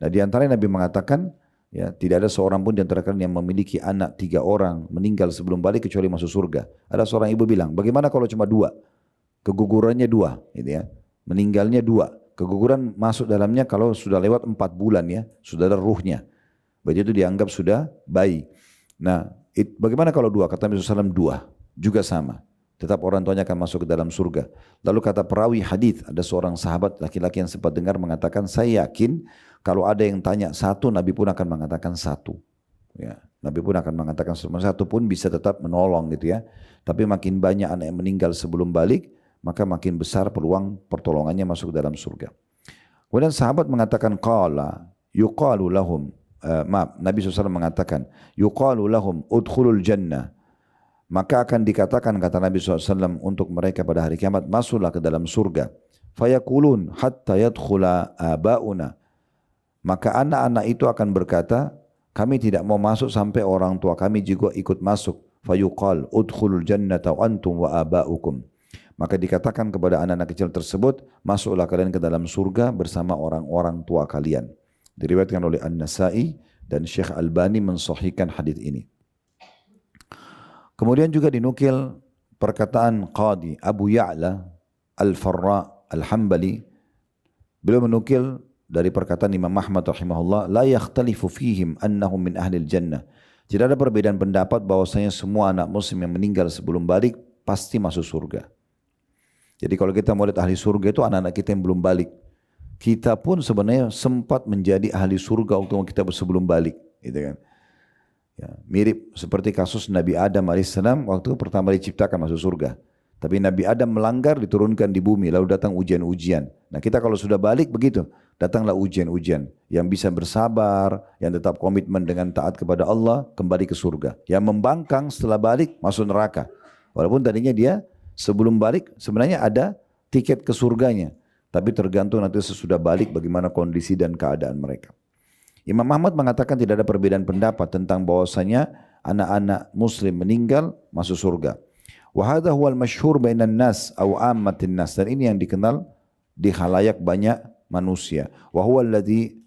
Nah di antaranya Nabi mengatakan, ya, tidak ada seorang pun di antara kalian yang memiliki anak 3 orang meninggal sebelum balik kecuali masuk surga. Ada seorang ibu bilang, bagaimana kalau cuma 2? Kegugurannya 2, gitu ya. Meninggalnya 2. Keguguran masuk dalamnya kalau sudah lewat 4 bulan ya, sudah ada ruhnya. Berarti itu dianggap sudah bayi. Nah, bagaimana kalau 2? Kata Nabi SAW 2, juga sama. Tetap orang tuanya akan masuk ke dalam surga. Lalu kata perawi hadis, ada seorang sahabat laki-laki yang sempat dengar mengatakan, saya yakin kalau ada yang tanya 1, Nabi pun akan mengatakan 1. Ya, Nabi pun akan mengatakan 1 pun bisa tetap menolong gitu ya. Tapi makin banyak anak yang meninggal sebelum balik, maka makin besar peluang pertolongannya masuk ke dalam surga. Kemudian sahabat mengatakan, qala yuqalu lahum, Nabi SAW mengatakan, yuqalu lahum udkhulul jannah. Maka akan dikatakan, kata Nabi SAW, untuk mereka pada hari kiamat, masuklah ke dalam surga. Fayakulun hatta yadkhula aba'una. Maka anak-anak itu akan berkata, kami tidak mau masuk sampai orang tua kami juga ikut masuk. fayuqal udkhulul jannata wa antum wa aba'ukum. Maka dikatakan kepada anak-anak kecil tersebut, masuklah kalian ke dalam surga bersama orang-orang tua kalian. Diriwayatkan oleh An-Nasa'i dan Syekh Albani mensahihkan hadis ini. Kemudian juga dinukil perkataan Qadi Abu Ya'la Al-Farra Al-Hambali. Beliau menukil dari perkataan Imam Ahmad rahimahullah, la yakhtalifu fihim annahum min ahlil jannah. Tidak ada perbedaan pendapat bahwasanya semua anak muslim yang meninggal sebelum balik pasti masuk surga. Jadi kalau kita mau lihat ahli surga itu anak-anak kita yang belum balik. Kita pun sebenarnya sempat menjadi ahli surga waktu kita sebelum balik, gitu kan. Ya, mirip seperti kasus Nabi Adam alaihissalam waktu pertama diciptakan masuk surga. Tapi Nabi Adam melanggar, diturunkan di bumi, lalu datang ujian-ujian. Nah kita kalau sudah balik begitu, datanglah ujian-ujian. Yang bisa bersabar, yang tetap komitmen dengan taat kepada Allah, kembali ke surga. Yang membangkang setelah balik, masuk neraka. Walaupun tadinya dia sebelum balik sebenarnya ada tiket ke surganya. Tapi tergantung nanti sesudah balik bagaimana kondisi dan keadaan mereka. Imam Ahmad mengatakan tidak ada perbedaan pendapat tentang bahwasanya anak-anak muslim meninggal masuk surga. Wa hadha huwal masyhur bainan nas aw ammatin nas, dan ini yang dikenal di khalayak banyak manusia. Wa huwa alladhi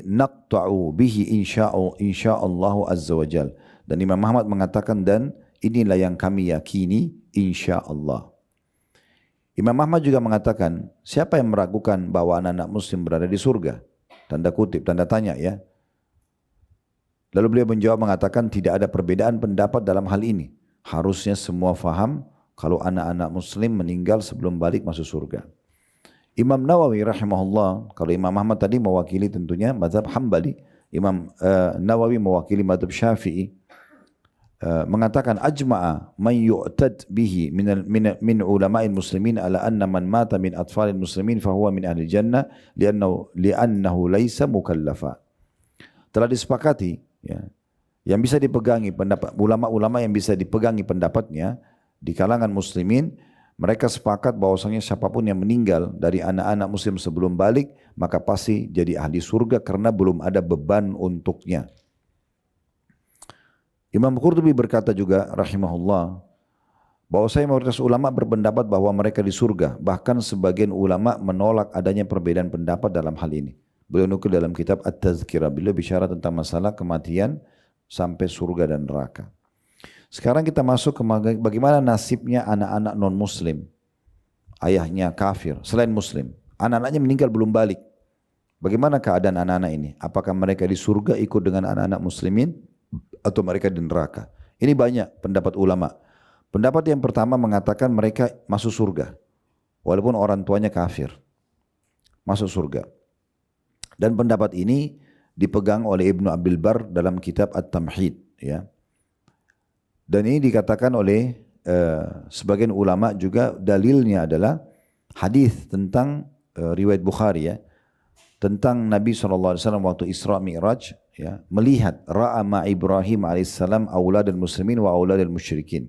naqta'u bihi insyaallah azza wajal. Dan Imam Ahmad mengatakan dan inilah yang kami yakini insyaallah. Imam Ahmad juga mengatakan siapa yang meragukan bahwa anak-anak muslim berada di surga? Tanda kutip, tanda tanya ya. Lalu beliau menjawab mengatakan tidak ada perbedaan pendapat dalam hal ini. Harusnya semua faham kalau anak-anak muslim meninggal sebelum balik masuk surga. Imam Nawawi rahimahullah, kalau Imam Ahmad tadi mewakili tentunya mazhab Hambali, Imam Nawawi mewakili mazhab Syafi'i, mengatakan ajma'a man yu'tad bihi min ulama'il muslimin ala anna man mata min atfalil muslimin fahuwa min ahli jannah li'annahu laysa mukallafa. Telah disepakati ya, yang bisa dipegangi pendapat ulama-ulama yang bisa dipegangi pendapatnya di kalangan muslimin, mereka sepakat bahwasanya siapapun yang meninggal dari anak-anak muslim sebelum balik maka pasti jadi ahli surga karena belum ada beban untuknya. Imam Qurtubi berkata juga rahimahullah bahwasanya mayoritas ulama berpendapat bahwa mereka di surga, bahkan sebagian ulama menolak adanya perbedaan pendapat dalam hal ini. Beliau nukil dalam kitab At-Tazkirah, beliau bicara tentang masalah kematian sampai surga dan neraka. Sekarang kita masuk ke bagaimana nasibnya anak-anak non-muslim. Ayahnya kafir, selain muslim. Anak-anaknya meninggal belum balik. Bagaimana keadaan anak-anak ini? Apakah mereka di surga ikut dengan anak-anak muslimin? Atau mereka di neraka? Ini banyak pendapat ulama. Pendapat yang pertama mengatakan mereka masuk surga. Walaupun orang tuanya kafir. Masuk surga. Dan pendapat ini dipegang oleh Ibnu Abdul Bar dalam kitab At-Tamhid. Ya. Dan ini dikatakan oleh sebagian ulama juga dalilnya adalah hadis tentang riwayat Bukhari ya, tentang Nabi SAW waktu Isra Mi'raj ya, melihat ra'a ma Ibrahim alaihissalam auladul muslimin wa auladul musyrikin.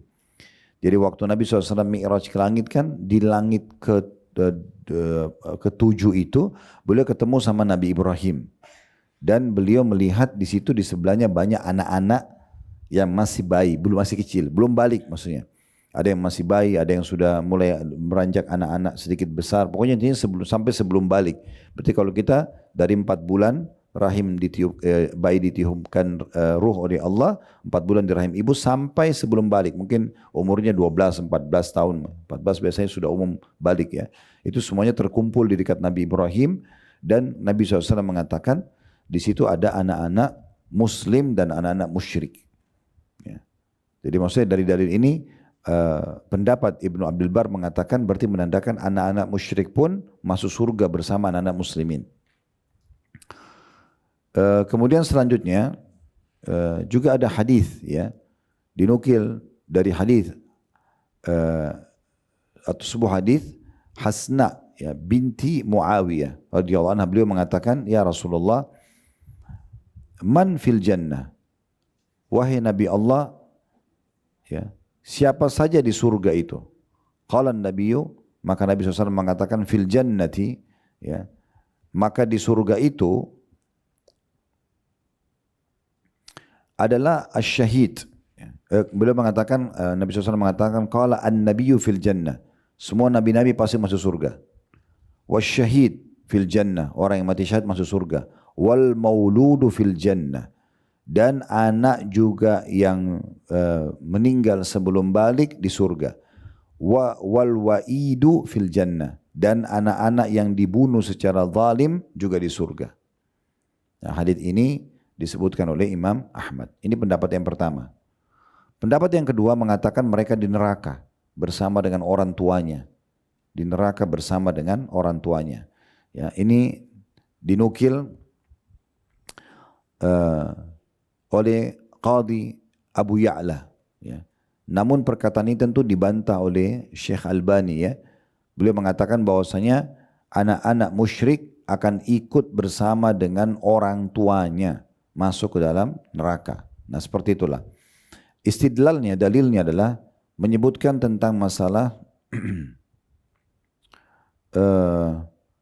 Jadi waktu Nabi SAW Mi'raj ke langit kan, di langit ketujuh itu beliau ketemu sama Nabi Ibrahim dan beliau melihat di situ di sebelahnya banyak anak-anak yang masih bayi, belum masih kecil, belum balik maksudnya. Ada yang masih bayi, ada yang sudah mulai beranjak anak-anak sedikit besar. Pokoknya intinya sampai sebelum balik. Berarti kalau kita dari 4 bulan rahim bayi ditiupkan ruh oleh Allah, 4 bulan di rahim ibu sampai sebelum balik. Mungkin umurnya 12, 14 tahun. 14 biasanya sudah umum balik ya. Itu semuanya terkumpul di dekat Nabi Ibrahim dan Nabi SAW mengatakan di situ ada anak-anak muslim dan anak-anak musyrik. Ya. Jadi maksudnya dari dalil ini pendapat Ibnu Abdul Bar mengatakan berarti menandakan anak-anak musyrik pun masuk surga bersama anak-anak muslimin. Kemudian selanjutnya juga ada hadis ya, dinukil dari hadis atau sebuah hadis Hasna ya, binti Muawiyah radhiyallahu anha, beliau mengatakan ya Rasulullah, man fil jannah, wahai Nabi Allah ya, siapa saja di surga itu? Qala an-nabiyyu, maka Nabi SAW mengatakan fil jannati ya, maka di surga itu adalah asyahid. Beliau mengatakan, Nabi SAW mengatakan, qala an-nabiyyu fil jannah. Semua nabi-nabi pasti masuk surga. Wasyahid fil jannah, orang yang mati syahid masuk surga. Wal mauludu fil jannah, dan anak juga yang meninggal sebelum balik di surga. Wal waidu fil jannah, dan anak-anak yang dibunuh secara zalim juga di surga. Nah, hadits ini disebutkan oleh Imam Ahmad. Ini pendapat yang pertama. Pendapat yang kedua mengatakan mereka di neraka bersama dengan orang tuanya. Di neraka bersama dengan orang tuanya. Ya, ini dinukil oleh Qadhi Abu Ya'la. Ya. Namun perkataan ini tentu dibantah oleh Syekh Albani. Ya. Beliau mengatakan bahwasanya anak-anak musyrik akan ikut bersama dengan orang tuanya masuk ke dalam neraka. Nah seperti itulah. Istidlalnya, dalilnya adalah menyebutkan tentang masalah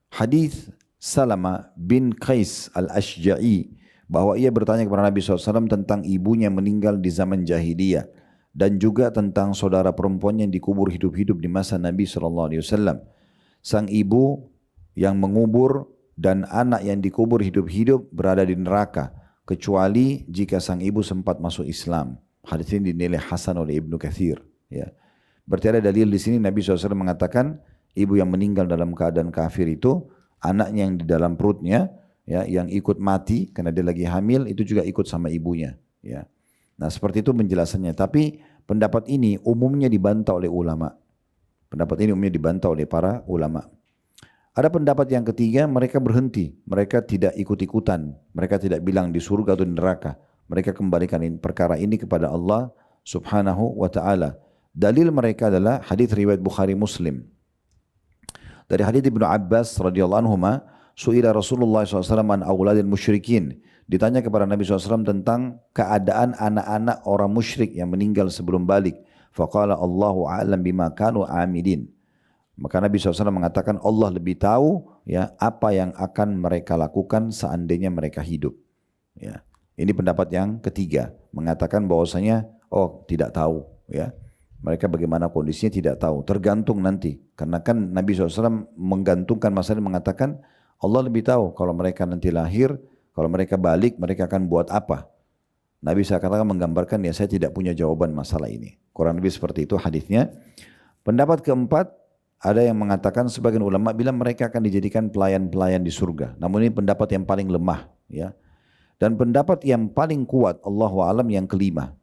hadis Salama bin Qais al-Ashja'i, bahwa ia bertanya kepada Nabi SAW tentang ibunya meninggal di zaman jahiliyah, dan juga tentang saudara perempuannya yang dikubur hidup-hidup di masa Nabi SAW. Sang ibu yang mengubur dan anak yang dikubur hidup-hidup berada di neraka, kecuali jika sang ibu sempat masuk Islam. Hadis ini dinilai hasan oleh Ibnu Katsir. Ya. Berarti ada dalil di sini Nabi SAW mengatakan ibu yang meninggal dalam keadaan kafir itu anaknya yang di dalam perutnya, ya, yang ikut mati karena dia lagi hamil itu juga ikut sama ibunya. Ya. Nah seperti itu penjelasannya. Tapi pendapat ini umumnya dibantah oleh ulama. Pendapat ini umumnya dibantah oleh para ulama. Ada pendapat yang ketiga, mereka berhenti. Mereka tidak ikut-ikutan. Mereka tidak bilang di surga atau di neraka. Mereka kembalikan perkara ini kepada Allah subhanahu wa ta'ala. Dalil mereka adalah hadis riwayat Bukhari Muslim. Dari hadis Ibnu Abbas radhiyallahu anhuma, su'ila Rasulullah SAW an awladil musyrikin. Ditanya kepada Nabi SAW tentang keadaan anak-anak orang musyrik yang meninggal sebelum balik. Faqala Allahu a'lam bima kanu amilin. Maka Nabi SAW mengatakan Allah lebih tahu ya apa yang akan mereka lakukan seandainya mereka hidup. Ya. Ini pendapat yang ketiga, mengatakan bahwasanya oh tidak tahu ya. Mereka bagaimana kondisinya tidak tahu, tergantung nanti. Karena kan Nabi SAW menggantungkan masalah, mengatakan Allah lebih tahu kalau mereka nanti lahir, kalau mereka balik mereka akan buat apa. Nabi SAW menggambarkan ya saya tidak punya jawaban masalah ini. Kurang lebih seperti itu hadisnya. Pendapat keempat, ada yang mengatakan sebagian ulama bilang mereka akan dijadikan pelayan-pelayan di surga. Namun ini pendapat yang paling lemah ya. Dan pendapat yang paling kuat Allahu a'lam yang kelima.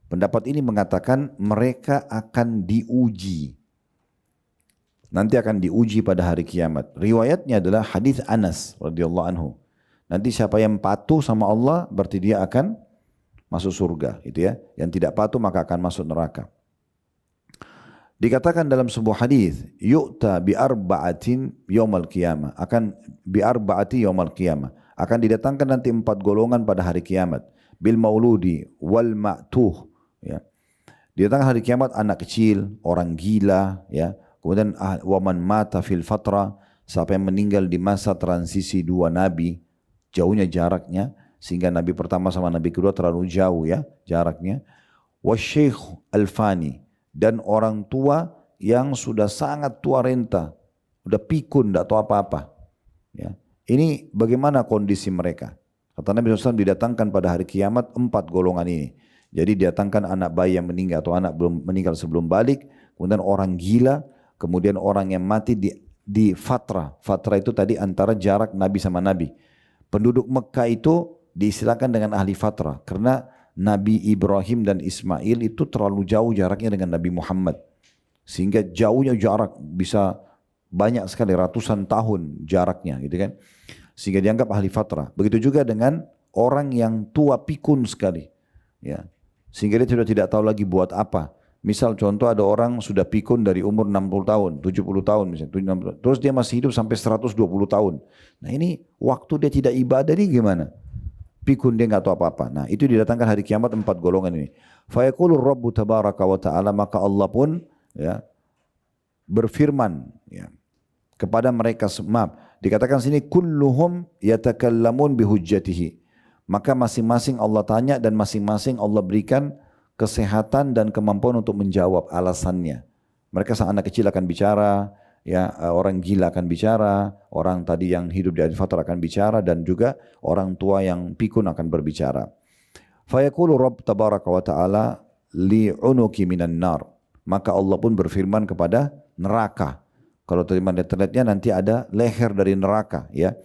Pendapat ini mengatakan mereka akan diuji. Nanti akan diuji pada hari kiamat. Riwayatnya adalah hadis Anas radhiyallahu anhu. Nanti siapa yang patuh sama Allah berarti dia akan masuk surga, itu ya. Yang tidak patuh maka akan masuk neraka. Dikatakan dalam sebuah hadis, yu'ta bi arba'atin yaumal qiyamah, akan bi arba'ati yaumal qiyamah, akan didatangkan nanti 4 golongan pada hari kiamat. Bil mauludi wal ma'tuh, ya. Didatangkan hari kiamat anak kecil, orang gila, ya. Kemudian waman mata fil fatra, siapa yang meninggal di masa transisi dua nabi, jauhnya jaraknya, sehingga nabi pertama sama nabi kedua terlalu jauh ya jaraknya. Wasyekh al-fani, dan orang tua yang sudah sangat tua renta, udah pikun, tidak tahu apa-apa. Ya. Ini bagaimana kondisi mereka? Kata Nabi SAW didatangkan pada hari kiamat 4 golongan ini. Jadi didatangkan anak bayi yang meninggal atau anak belum meninggal sebelum balik, kemudian orang gila, kemudian orang yang mati di fatra. Fatra itu tadi antara jarak Nabi sama Nabi. Penduduk Mekah itu diistilahkan dengan ahli fatra karena Nabi Ibrahim dan Ismail itu terlalu jauh jaraknya dengan Nabi Muhammad. Sehingga jauhnya jarak bisa banyak sekali, ratusan tahun jaraknya gitu kan. Sehingga dianggap ahli fatra. Begitu juga dengan orang yang tua pikun sekali. Ya. Sehingga dia sudah tidak tahu lagi buat apa. Misal contoh ada orang sudah pikun dari umur 60 tahun, 70 tahun misalnya. Terus dia masih hidup sampai 120 tahun. Nah ini waktu dia tidak ibadah ini gimana? Pikun dia nggak tahu apa-apa. Nah itu didatangkan hari kiamat 4 golongan ini. Fayaqulu Rabbu tabaraka wa ta'ala, maka Allah pun ya berfirman ya kepada mereka, maaf, dikatakan sini kulluhum yatakallamun bihujjatihi. maka masing-masing Allah tanya dan masing-masing Allah berikan kesehatan dan kemampuan untuk menjawab alasannya. Mereka sang anak kecil akan bicara, ya, orang gila akan bicara, orang tadi yang hidup di al-fatra akan bicara, dan juga orang tua yang pikun akan berbicara. Fayaqulu Rabb tabaraka wa ta'ala li'unuki minan nar. Maka Allah pun berfirman kepada neraka. Kalau terima terlihatnya nanti ada leher dari neraka, ya.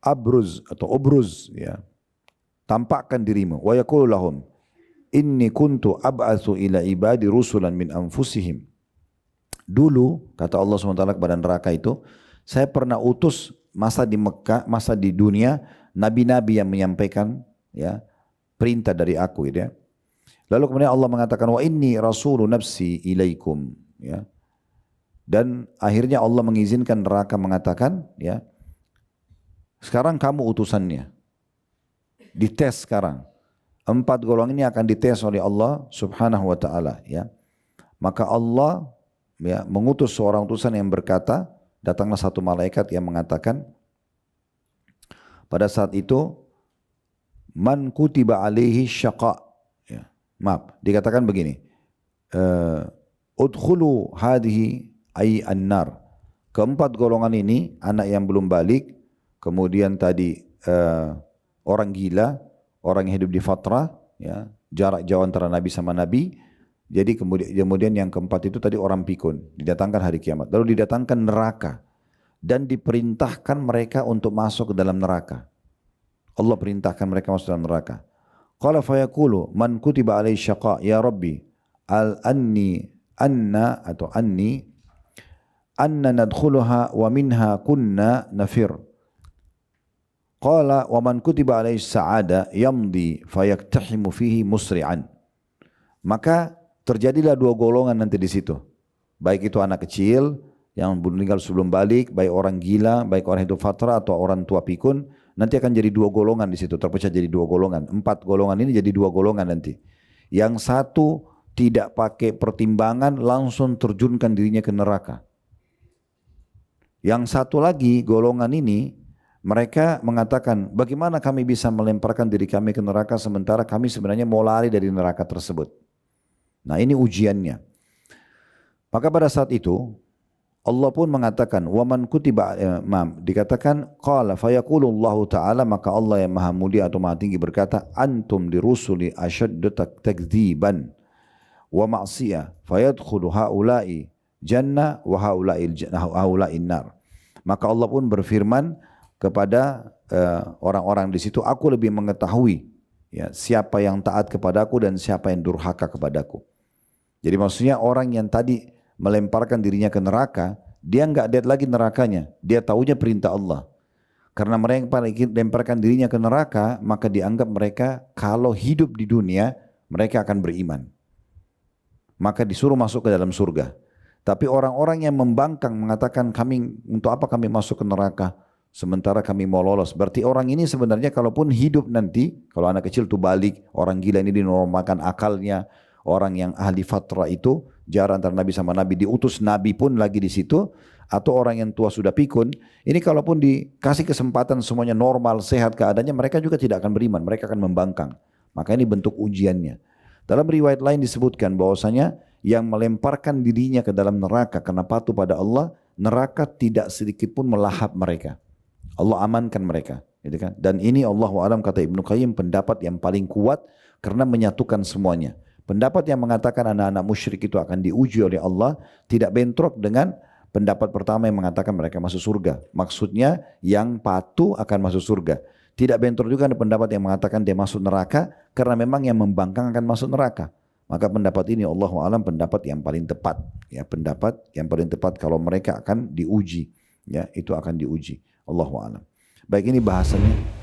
Abruz atau obruz, ya. Tampakkan dirimu. Wa yaqulu lahum inni kuntu ab'atsu ila ibadi rusulan min anfusihim. Dulu kata Allah SWT kepada neraka itu, saya pernah utus masa di Mekah, masa di dunia, nabi-nabi yang menyampaikan, ya, perintah dari aku, gitu ya. Lalu kemudian Allah mengatakan wa inni rasulu nafsi ilaikum, ya. Dan akhirnya Allah mengizinkan neraka mengatakan, ya, sekarang kamu utusannya. Dites sekarang. 4 golongan ini akan dites oleh Allah Subhanahu wa taala, ya. Maka Allah, ya, mengutus seorang utusan yang berkata, datanglah satu malaikat yang mengatakan pada saat itu, man kutiba alaihi syaqa, ya. Maaf, dikatakan begini, udkhulu hadhihi ay an-nar. Keempat golongan ini, anak yang belum balik, kemudian tadi orang gila, orang yang hidup di fatrah, ya, jarak jauh antara nabi sama nabi. Jadi kemudian yang keempat itu tadi orang pikun, didatangkan hari kiamat. Lalu didatangkan neraka dan diperintahkan mereka untuk masuk ke dalam neraka. Allah perintahkan mereka masuk dalam neraka. Qala fayaqulu man kutiba alaihi syaqa ya rabbi anna nadkhuluha wa minha kunna nafir. Qala wa man kutiba alaihi sa'ada yamdi fayaktahimu fihi musri'an. Maka terjadilah 2 golongan nanti di situ. Baik itu anak kecil yang meninggal sebelum balik, baik orang gila, baik orang hidup fatrah atau orang tua pikun, nanti akan jadi 2 golongan di situ, terpecah jadi 2 golongan. 4 golongan ini jadi 2 golongan nanti. Yang satu tidak pakai pertimbangan langsung terjunkan dirinya ke neraka. Yang satu lagi golongan ini mereka mengatakan, bagaimana kami bisa melemparkan diri kami ke neraka sementara kami sebenarnya mau lari dari neraka tersebut. Nah, ini ujiannya. Maka pada saat itu Allah pun mengatakan, waman kutiba, dikatakan qala fayaqulullahu ta'ala, maka Allah yang maha mulia atau maha tinggi berkata, antum dirusuli ashaddu takdziban wa ma'siyah fayadkhulu haula'i jannah wa haula'in nar. Maka Allah pun berfirman kepada orang-orang di situ, aku lebih mengetahui, ya, siapa yang taat kepadaku dan siapa yang durhaka kepadaku. Jadi maksudnya orang yang tadi melemparkan dirinya ke neraka, dia enggak lihat lagi nerakanya, dia taunya perintah Allah. Karena mereka lemparkan dirinya ke neraka, maka dianggap mereka kalau hidup di dunia mereka akan beriman, maka disuruh masuk ke dalam surga. Tapi orang-orang yang membangkang mengatakan, kami untuk apa kami masuk ke neraka sementara kami mau lolos. Berarti orang ini sebenarnya kalaupun hidup nanti, kalau anak kecil itu balik, orang gila ini dinormalkan akalnya, orang yang ahli fatrah itu jarak antara nabi sama nabi, diutus nabi pun lagi di situ, atau orang yang tua sudah pikun, ini kalaupun dikasih kesempatan semuanya normal, sehat keadaannya, mereka juga tidak akan beriman, mereka akan membangkang. Maka ini bentuk ujiannya. Dalam riwayat lain disebutkan bahwasanya yang melemparkan dirinya ke dalam neraka karena patuh pada Allah, neraka tidak sedikit pun melahap mereka. Allah amankan mereka, gitu kan? Dan ini Allahu a'lam, kata Ibnu Qayyim, pendapat yang paling kuat karena menyatukan semuanya. Pendapat yang mengatakan anak-anak musyrik itu akan diuji oleh Allah tidak bentrok dengan pendapat pertama yang mengatakan mereka masuk surga. Maksudnya yang patuh akan masuk surga. Tidak bentrok juga dengan pendapat yang mengatakan dia masuk neraka karena memang yang membangkang akan masuk neraka. Maka pendapat ini Allahu a'lam pendapat yang paling tepat. Ya, pendapat yang paling tepat kalau mereka akan diuji. Ya, itu akan diuji. Allahu a'lam. Baik, ini bahasannya.